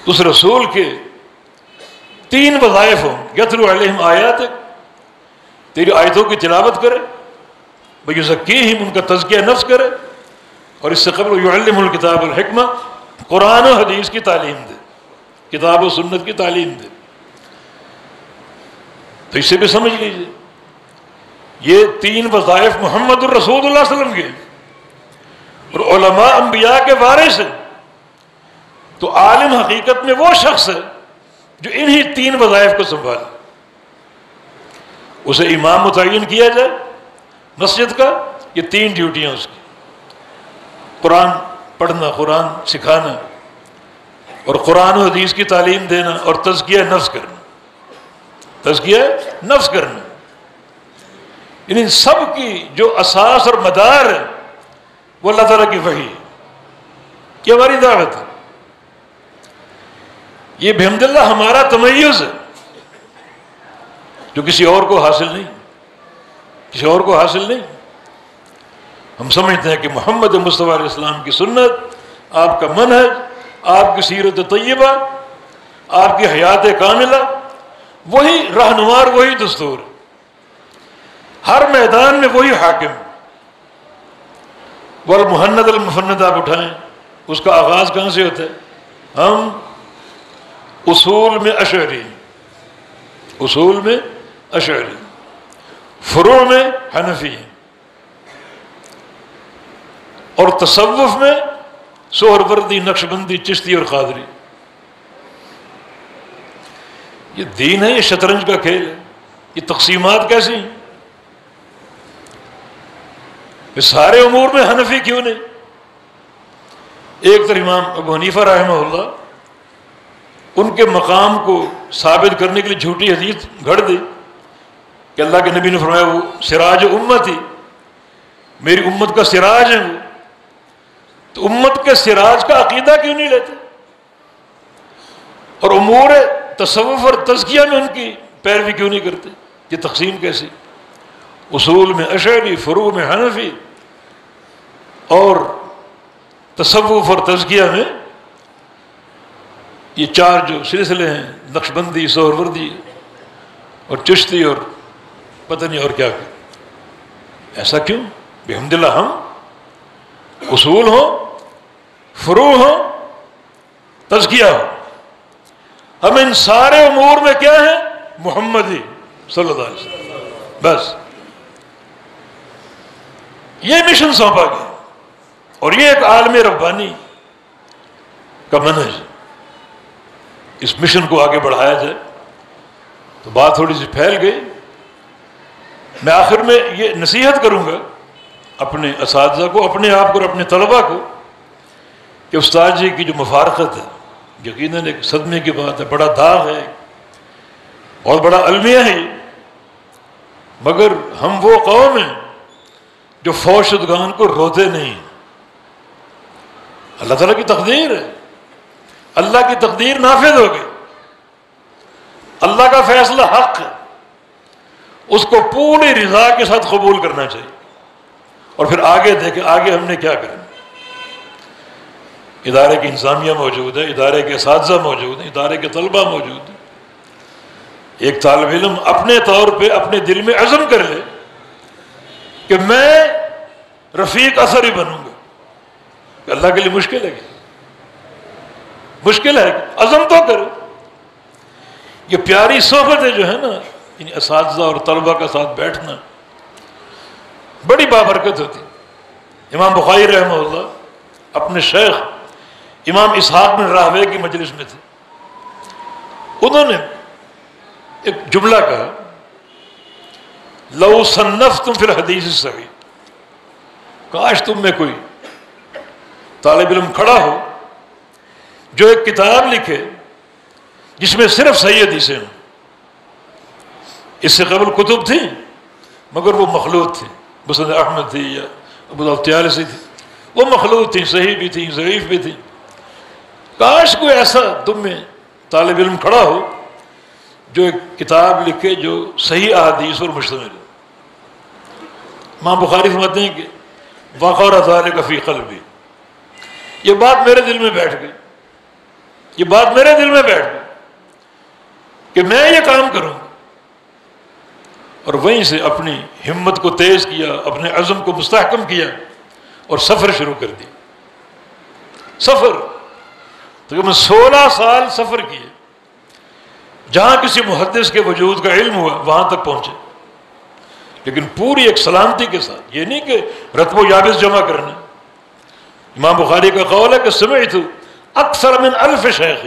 اس رسول کے 3 وظائف ہوں، یتلو علیہم آیاتک، تیری آیتوں کی تلاوت کرے، ویزکیہم، ان کا تزکیہ نفس کرے، اور اس سے قبل یعلم الکتاب والحکمہ، قرآن و حدیث کی تعلیم دے، کتاب و سنت کی تعلیم دے۔ تو اس سے بھی سمجھ لیجیے یہ 3 وظائف محمد الرسول اللہ صلی اللہ علیہ وسلم کے، اور علماء انبیاء کے وارث ہیں۔ تو عالم حقیقت میں وہ شخص ہے جو انہی 3 وظائف کو سنبھالے۔ اسے امام متعین کیا جائے مسجد کا، یہ 3 ڈیوٹیاں اس کی: قرآن پڑھنا، قرآن سکھانا، اور قرآن و حدیث کی تعلیم دینا، اور تزکیہ نفس کرنا، تزکیہ نفس کرنا۔ ان سب کی جو اساس اور مدار ہے وہ اللہ تعالیٰ کی وحی ہے، یہ ہماری دعوت ہے، یہ بحمد اللہ ہمارا تمیز ہے جو کسی اور کو حاصل نہیں، کسی اور کو حاصل نہیں۔ ہم سمجھتے ہیں کہ محمد مصطفیٰ علیہ السلام کی سنت، آپ کا منہج، آپ کی سیرت طیبہ، آپ کی حیات کاملہ، وہی رہنمار، وہی دستور، ہر میدان میں وہی حاکم، والمہند المفند آپ اٹھائیں، اس کا آغاز کہاں سے ہوتا ہے؟ ہم اصول میں اشعری، اصول میں اشعری، فروع میں حنفی ہیں، اور تصوف میں سہروردی، نقشبندی، چشتی اور قادری۔ یہ دین ہے، یہ شطرنج کا کھیل ہے؟ یہ تقسیمات کیسی ہیں؟ یہ سارے امور میں حنفی کیوں نہیں؟ ایک طرف امام ابو حنیفہ رحمہ اللہ، ان کے مقام کو ثابت کرنے کے لیے جھوٹی حدیث گھڑ دی کہ اللہ کے نبی نے فرمایا وہ سراج امتی، میری امت کا سراج ہے وہ، تو امت کے سراج کا عقیدہ کیوں نہیں لیتے؟ اور امور تصوف اور تزکیہ میں ان کی پیروی کیوں نہیں کرتے؟ یہ تقسیم کیسی؟ اصول میں اشعری، فروع میں حنفی، اور تصوف اور تزکیہ میں یہ چار جو سلسلے ہیں، نقشبندی، سہروردی اور چشتی اور پتہ نہیں اور کیا کہ، ایسا کیوں؟ بحمدللہ ہم اصول ہو، فروع ہو، تزکیہ ہو، ہم ان سارے امور میں کیا ہیں؟ محمدی صلی اللہ علیہ وسلم، بس یہ مشن سونپا گیا، اور یہ ایک عالم ربانی کا منہج ہے۔ اس مشن کو آگے بڑھایا جائے تو بات تھوڑی سی پھیل گئی۔ میں آخر میں یہ نصیحت کروں گا اپنے اساتذہ کو، اپنے آپ کو اور اپنے طلباء کو، کہ استاد جی کی جو مفارقت ہے یقیناً ایک صدمے کی بات ہے، بڑا داغ ہے، بہت بڑا المیہ ہے، مگر ہم وہ قوم ہیں جو فوت شدگان کو روتے نہیں۔ اللہ تعالیٰ کی تقدیر ہے، اللہ کی تقدیر نافذ ہو گئی، اللہ کا فیصلہ حق ہے، اس کو پوری رضا کے ساتھ قبول کرنا چاہیے، اور پھر آگے دیکھیں آگے ہم نے کیا کرنا۔ ادارے کی انتظامیہ موجود ہے، ادارے کے اساتذہ موجود ہیں، ادارے کے طلباء موجود ہیں۔ ایک طالب علم اپنے طور پہ اپنے دل میں عزم کر لے کہ میں رفیق اثر ہی بنوں گا، کہ اللہ کے لیے مشکل ہے، مشکل ہے، عزم تو کرو۔ یہ پیاری صحبتیں جو ہے نا، یعنی اساتذہ اور طلباء کا ساتھ بیٹھنا بڑی بابرکت ہوتی۔ امام بخاری رحمہ اللہ اپنے شیخ امام اسحاق بن راہوے کی مجلس میں تھے، انہوں نے ایک جملہ کہا، لو صنفتم فی الحدیث الصحیح، کاش تم میں کوئی طالب علم کھڑا ہو جو ایک کتاب لکھے جس میں صرف صحیح حدیثیں ہوں۔ اس سے قبل کتب تھیں مگر وہ مخلوط تھیں، مسند احمد تھی یا ابو داؤد طیالسی تھی، وہ مخلوط تھیں، صحیح بھی تھیں، ضعیف بھی تھیں۔ کاش کوئی ایسا تم میں طالب علم کھڑا ہو جو ایک کتاب لکھے جو صحیح احادیث اور مشتمل ہے۔ امام بخاری فرماتے ہیں کہ وقر ذلک فی قلبی، یہ بات میرے دل میں بیٹھ گئی، یہ بات میرے دل میں بیٹھ گئی کہ میں یہ کام کروں، اور وہیں سے اپنی ہمت کو تیز کیا، اپنے عزم کو مستحکم کیا اور سفر شروع کر دیا۔ سفر تقریباً 16 سال سفر کیے، جہاں کسی محدث کے وجود کا علم ہوا وہاں تک پہنچے، لیکن پوری ایک سلامتی کے ساتھ، یہ نہیں کہ رتب و یابس جمع کرنا۔ امام بخاری کا قول ہے کہ سمعت اکثر من 1000 شیخ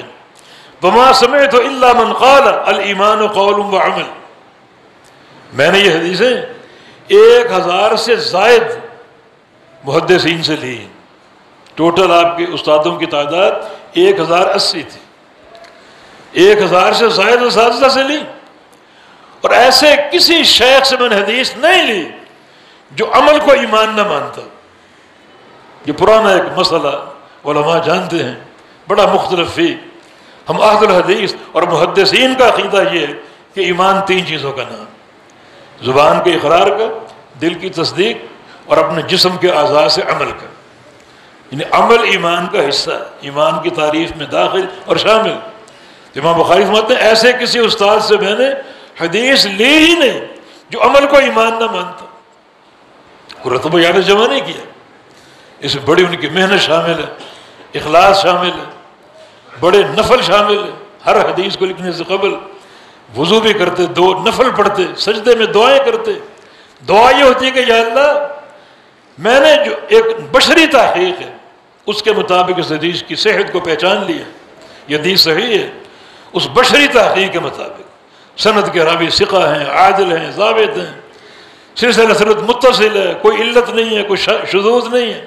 وما سمعت الا من قال الایمان قول وعمل، میں نے یہ حدیثیں 1000 سے زائد محدثین سے لی ہیں، ٹوٹل آپ کے استادوں کی تعداد 1080 تھی، 1000 سے زائد اساتذہ سے لی، اور ایسے کسی شیخ سے میں نے حدیث نہیں لی جو عمل کو ایمان نہ مانتا۔ یہ پرانا ایک مسئلہ علماء جانتے ہیں، بڑا مختلف فی، ہم اہل الحدیث اور محدثین کا عقیدہ یہ ہے کہ ایمان 3 چیزوں کا نام، زبان کے اقرار کا، دل کی تصدیق اور اپنے جسم کے اعضاء سے عمل کا، یعنی عمل ایمان کا حصہ ہے، ایمان کی تعریف میں داخل اور شامل۔ امام بخاری فرماتے ہیں ایسے کسی استاد سے میں نے حدیث لی ہی نہیں جو عمل کو ایمان نہ مانتا، رتب و یابس جمع نہیں کیا، اس میں بڑی ان کی محنت شامل ہے، اخلاص شامل ہے، بڑے نفل شامل ہے۔ ہر حدیث کو لکھنے سے قبل وضو بھی کرتے، 2 نفل پڑھتے، سجدے میں دعائیں کرتے۔ دعا یہ ہوتی ہے کہ یا اللہ، میں نے جو ایک بشری تحقیق ہے اس کے مطابق اس حدیث کی صحت کو پہچان لیا، یہ حدیث صحیح ہے، اس بشری تحقیق کے مطابق سند کے راوی ثقہ ہیں، عادل ہیں، ضابط ہیں، سلسلہ سند متصل ہے، کوئی علت نہیں ہے، کوئی شذوذ نہیں ہے،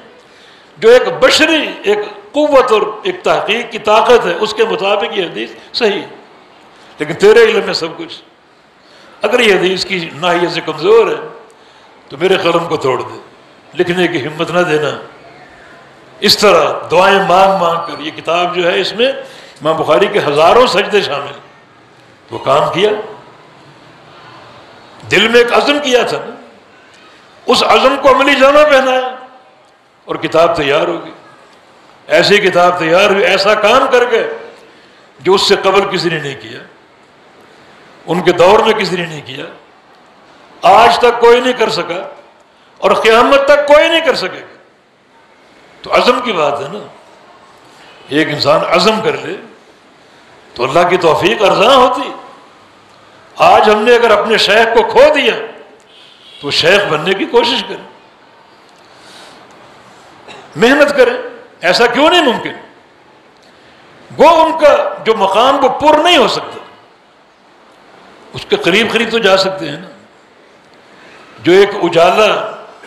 جو ایک بشری ایک قوت اور ایک تحقیق کی طاقت ہے اس کے مطابق یہ حدیث صحیح ہے۔ لیکن تیرے علم میں سب کچھ، اگر یہ حدیث کی ناحیت سے کمزور ہے تو میرے قلم کو توڑ دے، لکھنے کی ہمت نہ دینا۔ اس طرح دعائیں مانگ مانگ کر یہ کتاب جو ہے، اس میں امام بخاری کے ہزاروں سجدے شامل، وہ کام کیا، دل میں ایک عزم کیا تھا نا، اس عزم کو عملی جامہ پہنایا اور کتاب تیار ہوگی۔ ایسی کتاب تیار ہوئی، ایسا کام کر کے جو اس سے قبل کسی نے نہیں کیا، ان کے دور میں کسی نے نہیں کیا، آج تک کوئی نہیں کر سکا اور قیامت تک کوئی نہیں کر سکے گا۔ تو عزم کی بات ہے نا، ایک انسان عزم کر لے تو اللہ کی توفیق ارزاں ہوتی۔ آج ہم نے اگر اپنے شیخ کو کھو دیا تو شیخ بننے کی کوشش کریں، محنت کریں، ایسا کیوں نہیں ممکن؟ وہ ان کا جو مقام وہ پر نہیں ہو سکتا، اس کے قریب قریب تو جا سکتے ہیں نا۔ جو ایک اجالا،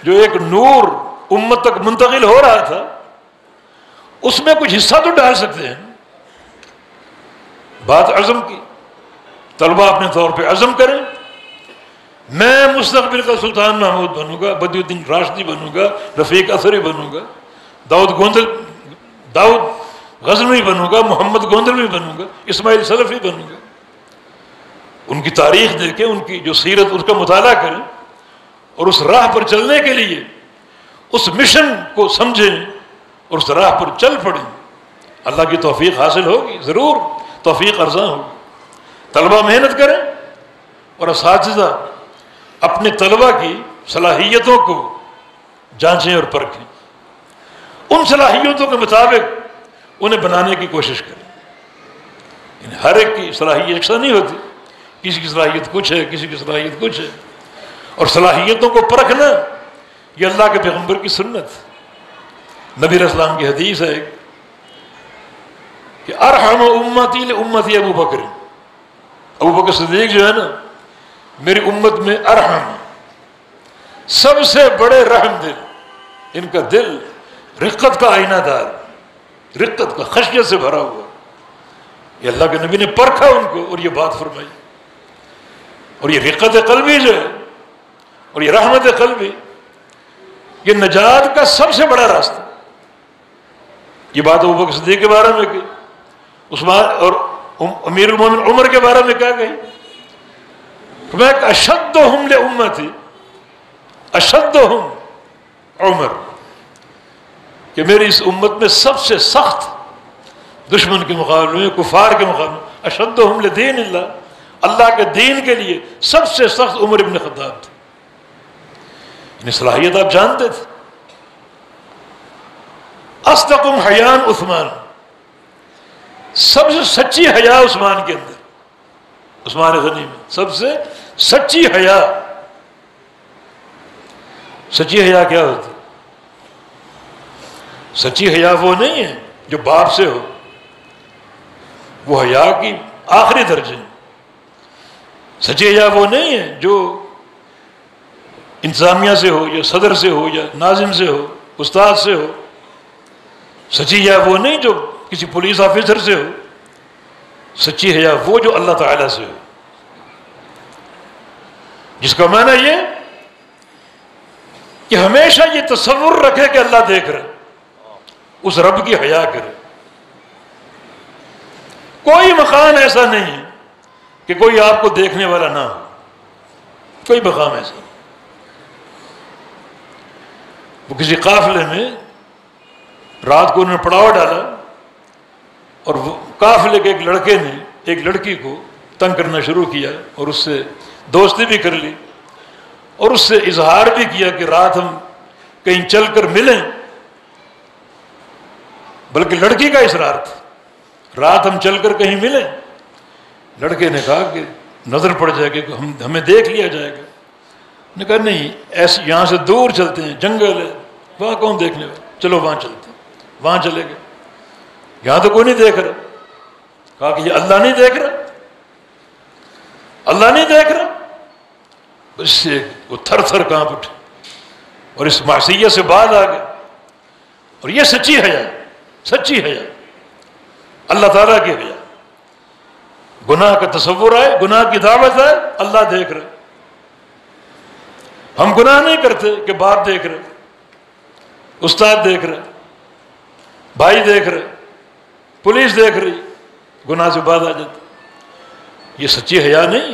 جو ایک نور امت تک منتقل ہو رہا تھا، اس میں کچھ حصہ تو ڈال سکتے ہیں۔ بات عزم کی، طلبہ اپنے طور پہ عزم کریں، میں مستقبل کا سلطان محمود بنوں گا، بدی الدین راشدی بنوں گا، رفیق اثری بنوں گا، داؤد غزنوی بنوں گا، محمد گوندلوی بنوں گا، اسماعیل سلفی بنوں گا۔ ان کی تاریخ دیکھیں، ان کی جو سیرت، اس کا مطالعہ کریں اور اس راہ پر چلنے کے لیے اس مشن کو سمجھیں اور اس راہ پر چل پڑیں۔ اللہ کی توفیق حاصل ہوگی، ضرور توفیق ارزاں ہوگی۔ طلبہ محنت کریں اور اساتذہ اپنے طلبہ کی صلاحیتوں کو جانچیں اور پرکھیں، ان صلاحیتوں کے مطابق انہیں بنانے کی کوشش کریں۔ ہر ایک کی صلاحیت یکساں نہیں ہوتی، کسی کی صلاحیت کچھ ہے، کسی کی صلاحیت کچھ ہے، اور صلاحیتوں کو پرکھنا یہ اللہ کے پیغمبر کی سنت۔ نبی علیہ السلام کی حدیث ہے کہ ارحم امتی لامتی ابو بکر، ابو بکر صدیق جو ہے نا، میری امت میں ارحم، سب سے بڑے رحم دل، ان کا دل رقت کا آئینہ دار، رقت کا، خشیت سے بھرا ہوا۔ یہ اللہ کے نبی نے پرکھا ان کو اور یہ بات فرمائی۔ اور یہ رقت قلبی جو ہے اور یہ رحمت قلبی، یہ نجات کا سب سے بڑا راستہ۔ یہ بات ابو بکر صدیق کے بارے میں کی، عثمان اور امیر المومنین عمر کے بارے میں کیا گئی؟ میں اشدہم لامتی، اشدہم عمر، کہ میری اس امت میں سب سے سخت دشمن کے مقابلے میں، کفار کے مقابلے میں، اشدہم لدین اللہ، اللہ کے دین کے لیے سب سے سخت عمر ابن خطاب تھے۔ یعنی صلاحیت آپ جانتے تھے۔ اصدقم حیاء عثمان، سب سے سچی حیا عثمان کے اندر، عثمان غنی میں سب سے سچی حیا۔ سچی حیا کیا ہوتی؟ سچی حیا وہ نہیں ہے جو باپ سے ہو، وہ حیا کی آخری درجے۔ سچی حیا وہ نہیں ہے جو انتظامیہ سے ہو یا صدر سے ہو یا ناظم سے ہو، استاد سے ہو۔ سچی حیا وہ نہیں جو کسی پولیس آفیسر سے ہو۔ سچی حیا وہ جو اللہ تعالیٰ سے ہو، جس کا معنی یہ کہ ہمیشہ یہ تصور رکھے کہ اللہ دیکھ رہا، اس رب کی حیا کرے۔ کوئی مقام ایسا نہیں ہے کہ کوئی آپ کو دیکھنے والا نہ ہو، کوئی مقام ایسا نہیں۔ وہ کسی قافلے میں رات کو انہوں نے پڑاؤ ڈالا اور وہ قافلے کے ایک لڑکے نے ایک لڑکی کو تنگ کرنا شروع کیا اور اس سے دوستی بھی کر لی اور اس سے اظہار بھی کیا کہ رات ہم کہیں چل کر ملیں بلکہ لڑکی کا اصرار تھا. رات ہم چل کر کہیں ملیں. لڑکے نے کہا کہ نظر پڑ جائے گی، ہمیں دیکھ لیا جائے گا. نے کہا نہیں، ایسے یہاں سے دور چلتے ہیں، جنگل ہے، وہاں کون دیکھنے والا، چلو وہاں چلتے ہیں. وہاں چلے گئے. یہاں تو کوئی نہیں دیکھ رہا. کہا کہ یہ اللہ نہیں دیکھ رہا، اللہ نہیں دیکھ رہا. اس سے وہ تھر تھر کانپ اٹھے اور اس معصیت سے بعد آ گئے. اور یہ سچی حیا، سچی حیا، اللہ تعالیٰ کی حیا. گناہ کا تصور آئے، گناہ کی دعوت آئے، اللہ دیکھ رہے. ہم گناہ نہیں کرتے کہ باپ دیکھ رہے، استاد دیکھ رہے، بھائی دیکھ رہے، پولیس دیکھ رہی، گناہ سے بعد آ جاتے. یہ سچی حیا نہیں،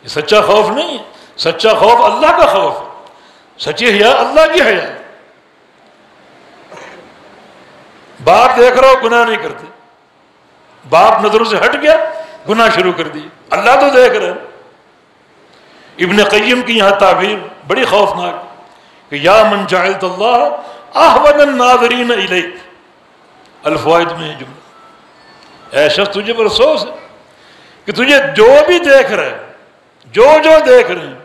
یہ سچا خوف نہیں ہے. سچا خوف اللہ کا خوف ہے، سچی حیا اللہ کی حیا. باپ دیکھ رہا ہو، گناہ نہیں کرتے. باپ نظروں سے ہٹ گیا، گناہ شروع کر دی. اللہ تو دیکھ رہے. ابن قیم کی یہاں تعبیر بڑی خوفناک کہ یا من جعلت اللہ احوج الناظرین الیک. الفوائد میں جملہ، اے شخص تجھے پر افسوس ہے کہ تجھے جو بھی دیکھ رہے ہیں، جو دیکھ رہے ہیں،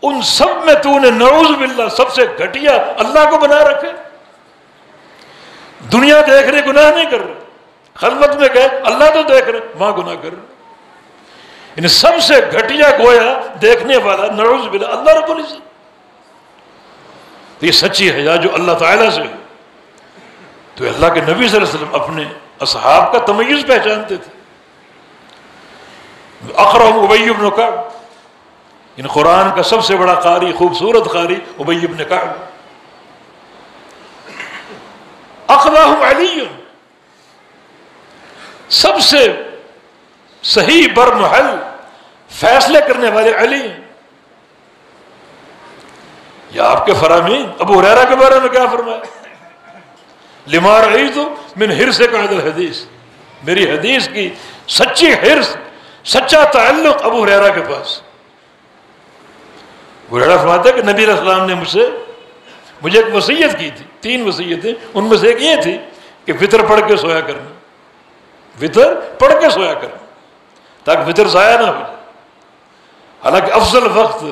ان سب میں تو نے نعوذ باللہ سب سے گھٹیا اللہ کو بنا رکھے. دنیا دیکھ رہے، گناہ نہیں کر رہے. خلوت میں گئے، اللہ تو دیکھ رہے، وہاں گناہ کر رہے. یعنی سب سے گھٹیا گویا دیکھنے والا نعوذ باللہ اللہ رب العزت. تو یہ سچی حیا جو اللہ تعالیٰ سے ہے. تو اللہ کے نبی صلی اللہ علیہ وسلم اپنے اصحاب کا تمیز پہچانتے تھے. اقرأ ابی بن کعب، ان قرآن کا سب سے بڑا قاری، خوبصورت قاری ابی بن کعب. اقرأہم علی، سب سے صحیح برمحل فیصلے کرنے والے علی ہیں. یا آپ کے فرامین ابو ہریرہ کے بارے میں کیا فرمایا؟ لما رأیت من حرصک علی الحدیث، میری حدیث کی سچی حرص، سچا تعلق ابو ہریرہ کے پاس. ابو ہریرہ فرماتے ہیں کہ نبی علیہ السلام نے مجھے ایک وصیت کی تھی، 3 وصیتیں، ان میں سے ایک یہ تھی کہ وطر پڑھ کے سویا کرنا. وطر پڑھ کے سویا کرنا تاکہ وطر ضائع نہ ہو جائے. حالانکہ افضل وقت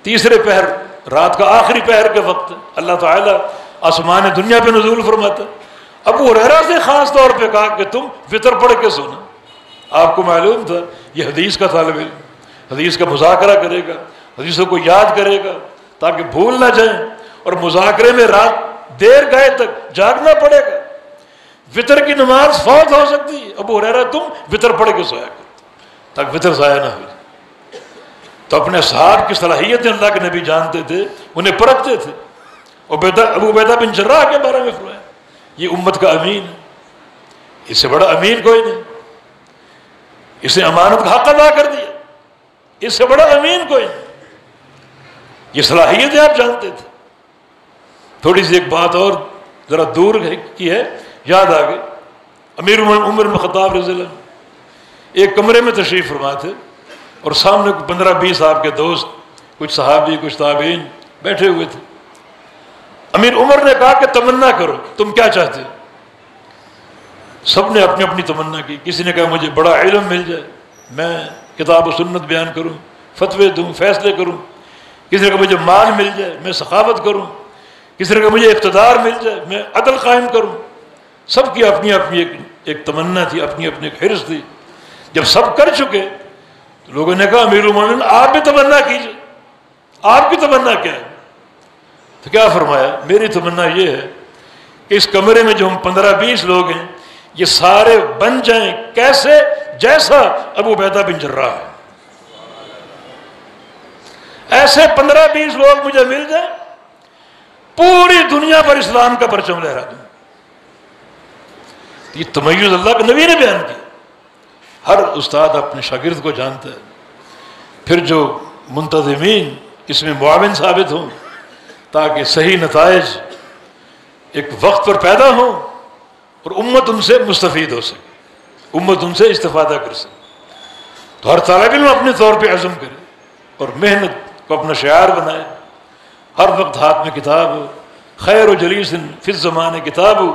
تیسرے پہر، رات کا آخری پہر کے وقت اللہ تعالیٰ آسمان دنیا پہ نزول فرماتا. ابو ہریرہ سے خاص طور پہ کہا کہ تم وطر پڑھ کے سونا. آپ کو معلوم تھا یہ حدیث کا طالب علم، حدیث کا مذاکرہ کرے گا، حدیثوں کو یاد کرے گا تاکہ بھول نہ جائیں، اور مذاکرے میں رات دیر گئے تک جاگنا پڑے گا. وطر کی نماز فوت ہو سکتی ہے. ابو ہریرہ تم وطر پڑھ کے سویا کرو تاکہ وطر ضائع نہ ہو جائے. تو اپنے صحاب کی صلاحیتیں اللہ کے نبی جانتے تھے، انہیں پرکھتے تھے. ابو عبیدہ بن جراح کے بارے میں فرمایا یہ امت کا امین ہے، اس سے بڑا امین کوئی نہیں. اس نے امانت کا حق ادا کر دیا، اس سے بڑا امین کوئی نہیں. یہ صلاحیتیں آپ جانتے تھے. تھوڑی سی ایک بات اور ذرا دور کی ہے، یاد آ گئی. امیر عمر بن خطاب رضی اللہ عنہ ایک کمرے میں تشریف فرما تھے، اور سامنے 15-20 آپ کے دوست، کچھ صحابی، کچھ تابعین بیٹھے ہوئے تھے. امیر عمر نے کہا کہ تمنا کرو، تم کیا چاہتے ہو؟ سب نے اپنی اپنی تمنا کی. کسی نے کہا مجھے بڑا علم مل جائے، میں کتاب و سنت بیان کروں، فتوے دوں، فیصلے کروں. کسی نے کہا مجھے مال مل جائے، میں سخاوت کروں. کسی نے کہا مجھے اقتدار مل جائے، میں عدل قائم کروں. سب کی اپنی اپنی ایک تمنا تھی، اپنی اپنی ایک حرص تھی. جب سب کر چکے تو لوگوں نے کہا امیر المومنین آپ بھی تمنا کیجئے، آپ کی تمنا کیا ہے؟ تو کیا فرمایا؟ میری تمنا یہ ہے کہ اس کمرے میں جو ہم 15-20 لوگ ہیں، یہ سارے بن جائیں کیسے؟ جیسا ابو عبیدہ بن جراح ہے. ایسے 15-20 لوگ مجھے مل جائیں، پوری دنیا پر اسلام کا پرچم لہرا دوں. یہ تمیز اللہ کے نبی نے بیان کیا. ہر استاد اپنے شاگرد کو جانتا ہے. پھر جو منتظمین اس میں معاون ثابت ہوں تاکہ صحیح نتائج ایک وقت پر پیدا ہوں اور امت ان سے مستفید ہو سکے، امت ان سے استفادہ کر سکے. تو ہر طالب علم اپنے طور پہ عزم کرے اور محنت کو اپنا شعار بنائے. ہر وقت ہاتھ میں کتاب ہو. خیر و جلیس فی الزمان کتاب ہو.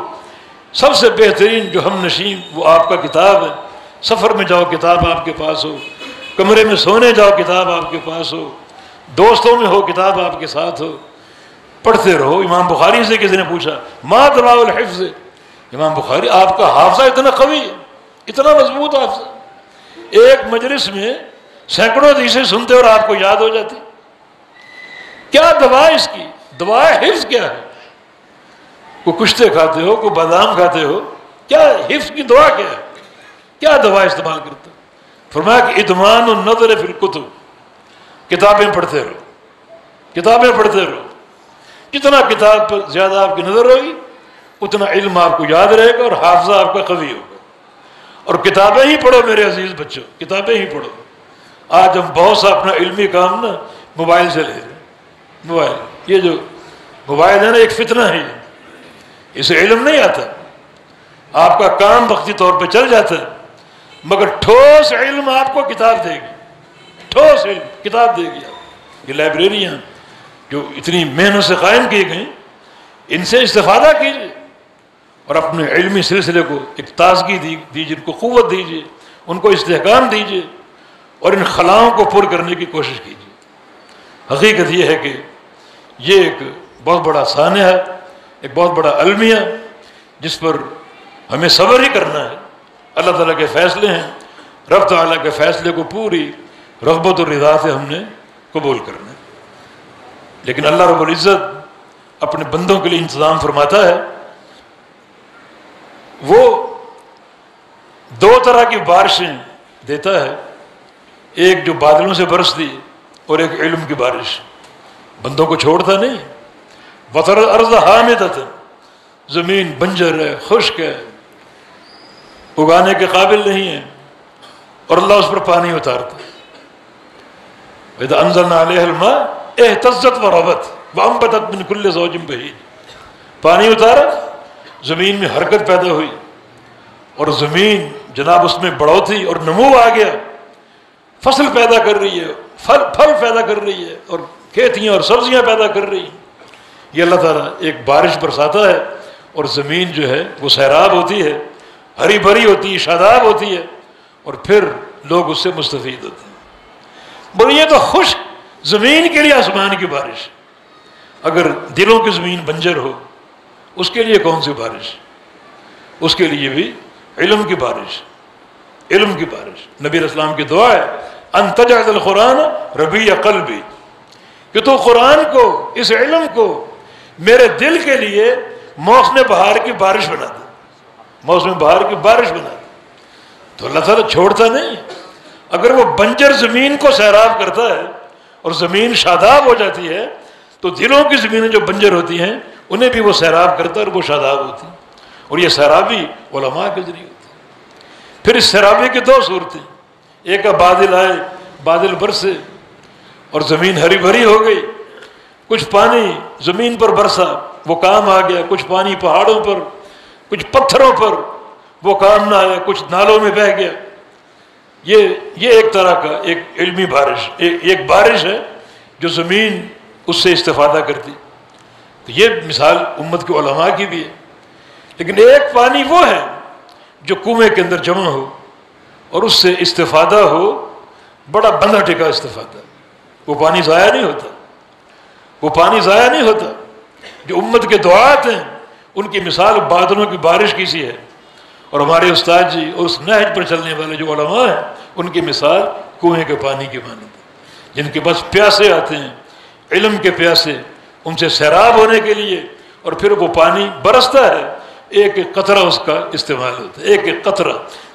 سب سے بہترین جو ہم نشین وہ آپ کا کتاب ہے. سفر میں جاؤ کتاب آپ کے پاس ہو، کمرے میں سونے جاؤ کتاب آپ کے پاس ہو، دوستوں میں ہو کتاب آپ کے ساتھ ہو، پڑھتے رہو. امام بخاری سے کسی نے پوچھا ما دواء الحفظ، امام بخاری آپ کا حافظہ اتنا قوی ہے، اتنا مضبوط حافظہ، ایک مجلس میں سینکڑوں حدیثیں سنتے اور آپ کو یاد ہو جاتی. کیا دوا اس کی؟ دوا حفظ کیا ہے؟ کوئی کشتے کھاتے ہو، کوئی بادام کھاتے ہو، کیا حفظ کی دعا کیا ہے؟ کیا دوا استعمال کرتے؟ فرمایا کہ ادمان النظر فی الکتب، کتابیں پڑھتے رہو، کتابیں پڑھتے رہو. جتنا کتاب پر زیادہ آپ کی نظر ہوگی اتنا علم آپ کو یاد رہے گا اور حافظہ آپ کا قوی ہوگا. اور کتابیں ہی پڑھو میرے عزیز بچوں، کتابیں ہی پڑھو. آج ہم بہت سا اپنا علمی کام نا موبائل سے لے رہے ہیں. موبائل، یہ جو موبائل ہے نا ایک فتنہ ہے، اسے علم نہیں آتا. آپ کا کام وقتی طور پہ چل جاتا ہے، مگر ٹھوس علم آپ کو کتاب دے گی، ٹھوس علم کتاب دے گی. یہ لائبریریاں جو اتنی محنت سے قائم کی گئیں، ان سے استفادہ کیجیے اور اپنے علمی سلسلے کو ایک تازگی دیجیے، ان کو قوت دیجیے، ان کو استحکام دیجیے اور ان خلاؤں کو پر کرنے کی کوشش کیجیے. حقیقت یہ ہے کہ یہ ایک بہت بڑا سانحہ ہے، ایک بہت بڑا المیہ جس پر ہمیں صبر ہی کرنا ہے. اللہ تعالیٰ کے فیصلے ہیں، رب تعالیٰ کے فیصلے کو پوری رغبت اور رضا سے ہم نے قبول کرنا ہے. لیکن اللہ رب العزت اپنے بندوں کے لیے انتظام فرماتا ہے. وہ دو طرح کی بارشیں دیتا ہے، ایک جو بادلوں سے برستی اور ایک علم کی بارش. بندوں کو چھوڑتا نہیں. وَتَرَى الْأَرْضَ حَامِدَةً، زمین بنجر ہے، خشک ہے، اگانے کے قابل نہیں ہے، اور اللہ اس پر پانی اتارتا ہے. وَإِذَا أَنزَلْنَا عَلَيْهَا الْمَاءَ اهْتَزَّتْ وَرَبَتْ وَأَنبَتَتْ مِنْ كُلِّ زَوْجٍ بَهِيجٍ. پانی اتارا، زمین میں حرکت پیدا ہوئی اور زمین جناب اس میں بڑھوتری اور نمو آ گیا، فصل پیدا کر رہی ہے، پھل پیدا کر رہی ہے اور کھیتیاں اور سبزیاں پیدا کر رہی ہیں. یہ اللہ تعالیٰ ایک بارش برساتا ہے اور زمین جو ہے وہ سیراب ہوتی ہے، ہری بھری ہوتی ہے، شاداب ہوتی ہے، اور پھر لوگ اس سے مستفید ہوتے ہیں. بولے یہ تو خشک زمین کے لیے آسمان کی بارش. اگر دلوں کی زمین بنجر ہو اس کے لیے کون سی بارش؟ اس کے لیے بھی علم کی بارش، علم کی بارش. نبی علیہ السلام کی دعا ہے ان تجعل القرآن ربیع قلبی، کہ تو قرآن کو، اس علم کو میرے دل کے لیے موسم بہار کی بارش بنا دے، موسم بہار کی بارش بنا دے. تو اللہ تعالیٰ چھوڑتا نہیں. اگر وہ بنجر زمین کو سیراب کرتا ہے اور زمین شاداب ہو جاتی ہے تو دلوں کی زمینیں جو بنجر ہوتی ہیں انہیں بھی وہ سیراب کرتا ہے اور وہ شاداب ہوتی ہیں. اور یہ سیرابی علماء کے ذریعے ہوتی ہے. پھر اس سیرابی کی دو صورتیں، ایک کا بادل آئے، بادل برسے اور زمین ہری بھری ہو گئی، کچھ پانی زمین پر برسا وہ کام آ گیا، کچھ پانی پہاڑوں پر، کچھ پتھروں پر وہ کام نہ آیا، کچھ نالوں میں بہہ گیا. یہ ایک طرح کا ایک علمی بارش، ایک بارش ہے جو زمین اس سے استفادہ کرتی. تو یہ مثال امت کے علماء کی بھی ہے. لیکن ایک پانی وہ ہے جو کنویں کے اندر جمع ہو اور اس سے استفادہ ہو، بڑا بندہ ٹکا استفادہ. وہ پانی ضائع نہیں ہوتا، وہ پانی ضائع نہیں ہوتا. جو امت کے دعات ہیں ان کی مثال بادلوں کی بارش کی سی ہے. اور ہمارے استاد جی اور اس نہج پر چلنے والے جو علماء ہیں ان کی مثال کنویں کے پانی کی مانند ہے، جن کے پاس پیاسے آتے ہیں، علم کے پیاسے، ان سے سیراب ہونے کے لیے، اور پھر وہ پانی برستا ہے، ایک ایک قطرہ اس کا استعمال ہوتا ہے، ایک ایک قطرہ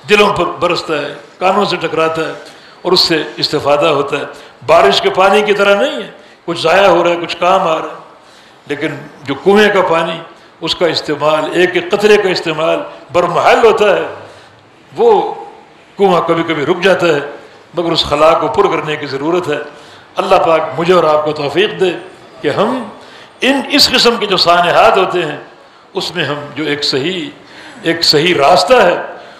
دلوں پر برستا ہے، کانوں سے ٹکراتا ہے اور اس سے استفادہ ہوتا ہے. بارش کے پانی کی طرح نہیں ہے کچھ ضائع ہو رہا ہے کچھ کام آ رہا ہے. لیکن جو کنویں کا پانی اس کا استعمال، ایک ایک قطرے کا استعمال برمحل ہوتا ہے. وہ کنواں کبھی کبھی رک جاتا ہے مگر اس خلا کو پر کرنے کی ضرورت ہے. اللہ پاک مجھے اور آپ کو توفیق دے کہ ہم اس قسم کے جو سانحات ہوتے ہیں اس میں ہم جو ایک صحیح راستہ ہے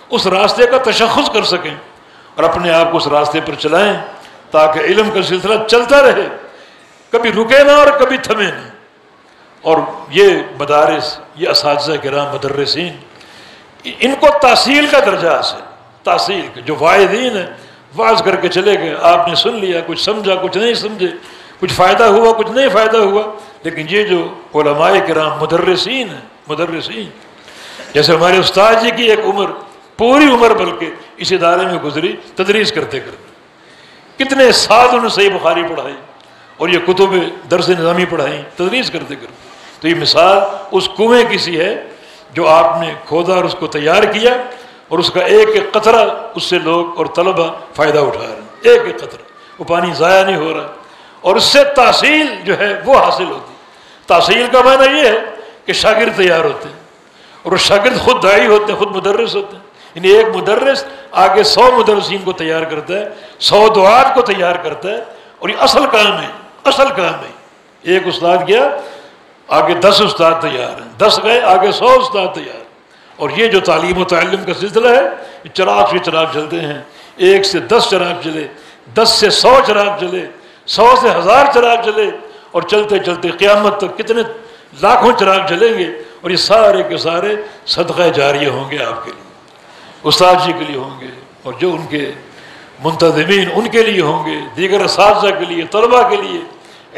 اس راستے کا تشخص کر سکیں اور اپنے آپ کو اس راستے پر چلائیں تاکہ علم کا سلسلہ چلتا رہے، کبھی رکے نہ اور کبھی تھمے نہ. اور یہ مدارس، یہ اساتذہ کرام مدرسین، ان کو تحصیل کا درجہ حاصل، تحصیل کے جو واعظین ہیں، واعظ کر کے چلے گئے، آپ نے سن لیا، کچھ سمجھا کچھ نہیں سمجھے، کچھ فائدہ ہوا کچھ نہیں فائدہ ہوا، لیکن یہ جو علماء کرام مدرسین ہیں، مدرسین، جیسے ہمارے استاد جی کی ایک عمر، پوری عمر بلکہ اس ادارے میں گزری تدریس کرتے کرتے، کتنے سال انہوں نے صحیح بخاری پڑھائی اور یہ کتب درس نظامی پڑھائی تدریس کرتے کرتے. تو یہ مثال اس کنویں کی سی ہے جو آپ نے کھودا اور اس کو تیار کیا، اور اس کا ایک ایک قطرہ اس سے لوگ اور طلبہ فائدہ اٹھا رہے ہیں، ایک ایک قطرہ، وہ پانی ضائع نہیں ہو رہا، اور اس سے تحصیل جو ہے وہ حاصل ہوتی. تحصیل کا معنی یہ ہے کہ شاگرد تیار ہوتے ہیں، اور وہ شاگرد خود داعی ہوتے ہیں، خود مدرس ہوتے ہیں. یعنی ایک مدرس آگے 100 مدرسین کو تیار کرتا ہے، 100 دعات کو تیار کرتا ہے، اور یہ اصل کام ہے، اصل کام ہے. ایک استاد گیا آگے 10 استاد تیار ہیں، 10 گئے آگے 100 استاد تیار. اور یہ جو تعلیم و تعلم کا سلسلہ ہے، یہ چراغ سے چراغ چلتے ہیں، 1 سے 10 چراغ چلے، 10 سے 100 چراغ چلے، 100 سے 1000 چراغ چلے، اور چلتے چلتے قیامت تک کتنے لاکھوں چراغ چلیں گے، اور یہ سارے کے سارے صدقہ جاریہ ہوں گے آپ کے لیے، استاد جی کے لیے ہوں گے، اور جو ان کے منتظمین ان کے لیے ہوں گے، دیگر اساتذہ کے لیے، طلبہ کے لیے.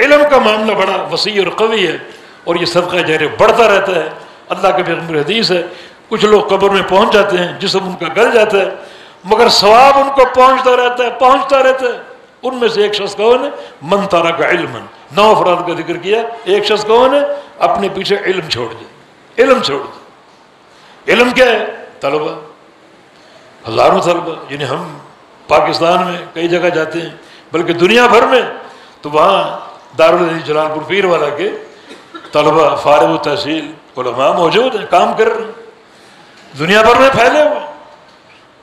علم کا معاملہ بڑا وسیع اور قوی ہے، اور یہ صدقہ جاریہ بڑھتا رہتا ہے. اللہ کے پیغمبر حدیث ہے، کچھ لوگ قبر میں پہنچ جاتے ہیں، جسم ان کا گل جاتا ہے، مگر ثواب ان کو پہنچتا رہتا ہے، پہنچتا رہتا ہے. ان میں سے ایک شخص کون ہے؟ من ترک علما. 9 افراد کا ذکر کیا، ایک شخص کون ہے؟ اپنے پیچھے علم چھوڑ دے، علم چھوڑ دے. علم کیا ہے؟ طلبہ، ہزاروں طلبہ. یعنی ہم پاکستان میں کئی جگہ جاتے ہیں، بلکہ دنیا بھر میں، تو وہاں دارالحدیث جلال پور پیر والا کے طلبہ فارغ التحصیل علماء موجود ہیں، کام کر رہے ہیں، دنیا بھر میں پھیلے ہوئے.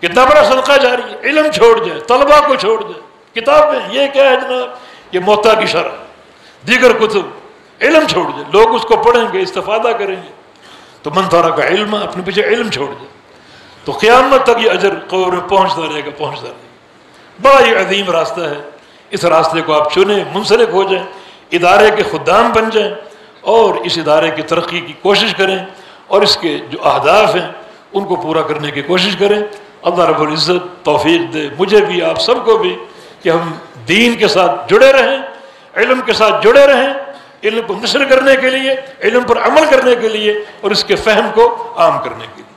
کتنا بڑا صدقہ جاری ہے. علم چھوڑ جائے، طلبہ کو چھوڑ جائے، کتابیں یہ کیا ہے جناب، یہ موطا کی شرح، دیگر کتب، علم چھوڑ جائے، لوگ اس کو پڑھیں گے، استفادہ کریں گے. تو من ترک علم، اپنے پیچھے علم چھوڑ جائے، تو قیامت تک یہ اجر قبر میں پہنچتا رہے گا، پہنچتا رہے گا. بڑا ہی عظیم راستہ ہے. اس راستے کو آپ چنیں، منسلک ہو جائیں، ادارے کے خدام بن جائیں، اور اس ادارے کی ترقی کی کوشش کریں، اور اس کے جو اہداف ہیں ان کو پورا کرنے کی کوشش کریں. اللہ رب العزت توفیق دے مجھے بھی، آپ سب کو بھی، کہ ہم دین کے ساتھ جڑے رہیں، علم کے ساتھ جڑے رہیں، علم کو نشر کرنے کے لیے، علم پر عمل کرنے کے لیے، اور اس کے فہم کو عام کرنے کے لیے.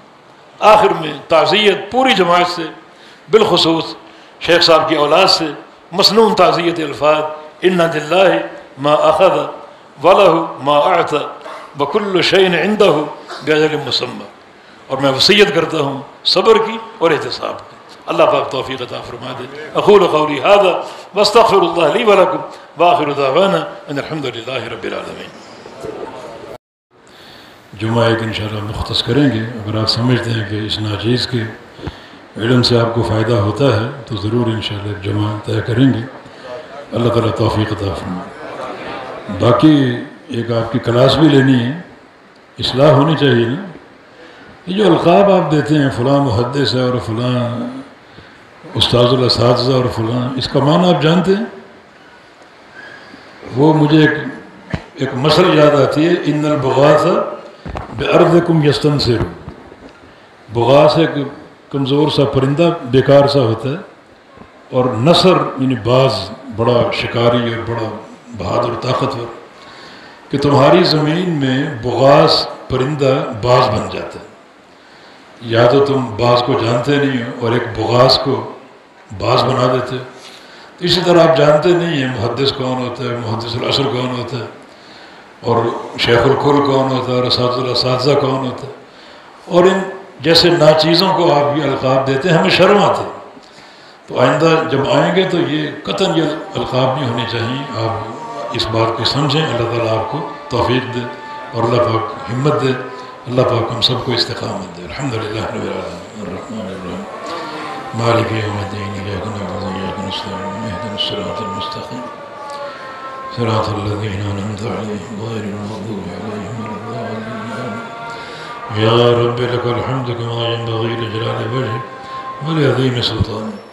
آخر میں تعزیت پوری جماعت سے، بالخصوص شیخ صاحب کی اولاد سے مسنون تعزیت الفاظ: اِنَّ لِلَّهِ مَا أَخَذَ وَلَهُ مَا أَعْطَى وَكُلُّ شَيْءٍ عِنْدَهُ بِأَجَلٍ مُّسَمًّى. اور میں وصیت کرتا ہوں صبر کی اور احتساب کی. اللہ پاک توفیق عطا فرما دے. اقول قولی ھذا واستغفر اللہ لی ولکم وآخر دعوانا ان الحمد للہ رب العالمین. جمعہ ایک انشاءاللہ مختص کریں گے. اگر آپ سمجھتے ہیں کہ اس ناچیز کے علم سے آپ کو فائدہ ہوتا ہے تو ضرور انشاءاللہ جمعہ طے کریں گے. اللہ تعالیٰ توفیق عطا فرمائے. باقی ایک آپ کی کلاس بھی لینی ہے، اصلاح ہونی چاہیے نا. یہ جو القاب آپ دیتے ہیں، فلاں محدث ہے اور فلاں استاذ الاساتذہ اور فلاں، اس کا معنی آپ جانتے ہیں؟ وہ مجھے ایک مثل یاد آتی ہے: ان البغاث بأرضکم یستنصر. بغاث ایک کمزور سا پرندہ، بیکار سا ہوتا ہے، اور نصر یعنی باز، بڑا شکاری اور بڑا بہادر طاقتور، کہ تمہاری زمین میں بغاث پرندہ باز بن جاتا ہے. یا تو تم باز کو جانتے نہیں ہو اور ایک بغاث کو باز بنا دیتے ہو. اسی طرح آپ جانتے نہیں ہیں محدث کون ہوتا ہے، محدث العصر کون ہوتا ہے، اور شیخ الکل کون ہوتا ہے، اور اساتذہ کون ہوتا ہے. اور ان جیسے ناچیزوں کو آپ یہ القاب دیتے ہیں، ہمیں شرم آتی. تو آئندہ جب آئیں گے تو یہ قطعاً یہ القاب نہیں ہونے چاہیے. آپ اس بات کو سمجھیں. اللہ تعالیٰ آپ کو توفیق دے اور اللہ پاک ہمت دے. اللہ پاک ہم سب کو استقامت دے. الحمدللہ رب العالمین الرحمن الرحیم مالک یوم الدین ایاک نعبد و ایاک نستعین اهدنا الصراط المستقیم صراط الذین انعمت علیہم غیر المغضوب علیہم ولا الضالین. یا رب لک الحمد کما ينبغی لجلال وجهک ولعظیم سلطانک.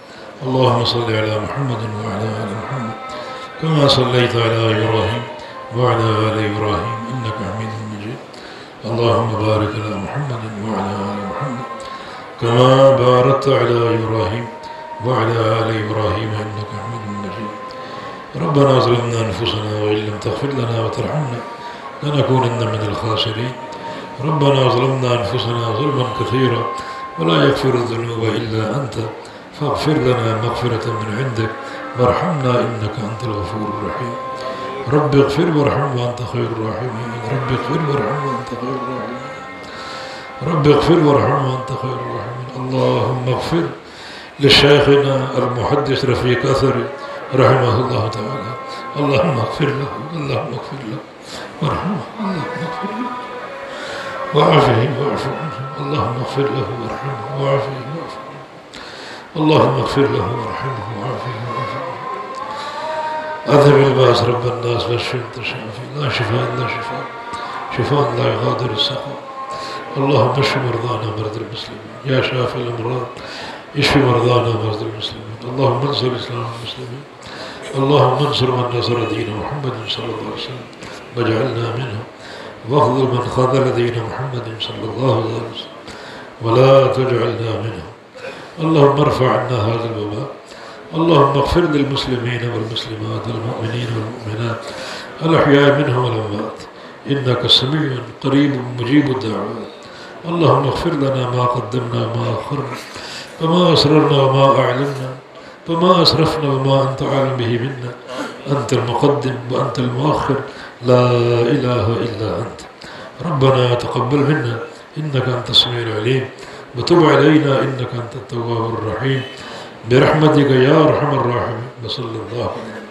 اللهم صل على محمد وعلى آل محمد كما صليت على إبراهيم وعلى آل إبراهيم إنك حميد مجيد. اللهم بارك على محمد وعلى آل محمد كما باركت على إبراهيم وعلى آل إبراهيم إنك حميد مجيد. ربنا ظلمنا أنفسنا وإن لم تغفر لنا وترحمنا لنكونن من الخاسرين. ربنا ظلمنا أنفسنا ظلما كثيرا ولا يغفر الذنوب إلا أنت فاغفر لنا مغفرة من عندك وارحمنا إنك أنت الغفور الرحيم. رب اغفر وارحم وأنت خير الراحمين. رب اغفر وارحم وأنت خير الراحمين. رب اغفر وارحم وأنت خير الراحمين. اللهم اغفر لشيخنا المحدث رفيق أثري رحمه الله تعالى. اللهم اغفر له، اللهم اغفر له وارحمه، اللهم اغفر له وعافه واعف عنه. اللهم اغفر له وارحمه وعافه واعف عنه. اللهم اغفر له وارحمه وعافه واعف عنه. أذهب الباس رب الناس واشف أنت الشافي، لا شفاء إلا شفاء، شفاء لا يغادر السقم. اللهم اشف مرضانا ومرضى المسلمين يا شافي الأمراض، اشف مرضانا ومرضى المسلمين. اللهم انصر الإسلام والمسلمين. اللهم انصر من نصر دين محمد صلى الله عليه وسلم واجعلنا منهم، واخذل من خذل دين محمد صلى الله عليه وسلم ولا تجعلنا منهم. اللهم ارفع عنا هذا الوباء. اللهم اغفر للمسلمين والمسلمات والمؤمنين والمؤمنات الأحياء منهم والأموات إنك سميع قريب مجيب الدعوات. اللهم اغفر لنا ما قدمنا وما أخرنا وما أسررنا وما أعلنا وما أسرفنا وما أنت عالم به منا. أنت المقدم وأنت المؤخر، لا إله إلا أنت. ربنا تقبل منا إنك أنت السميع العليم وتب علينا إنك أنت التواب الرحيم برحمتك يا أرحم الراحمين. وصلى الله عليه وسلم.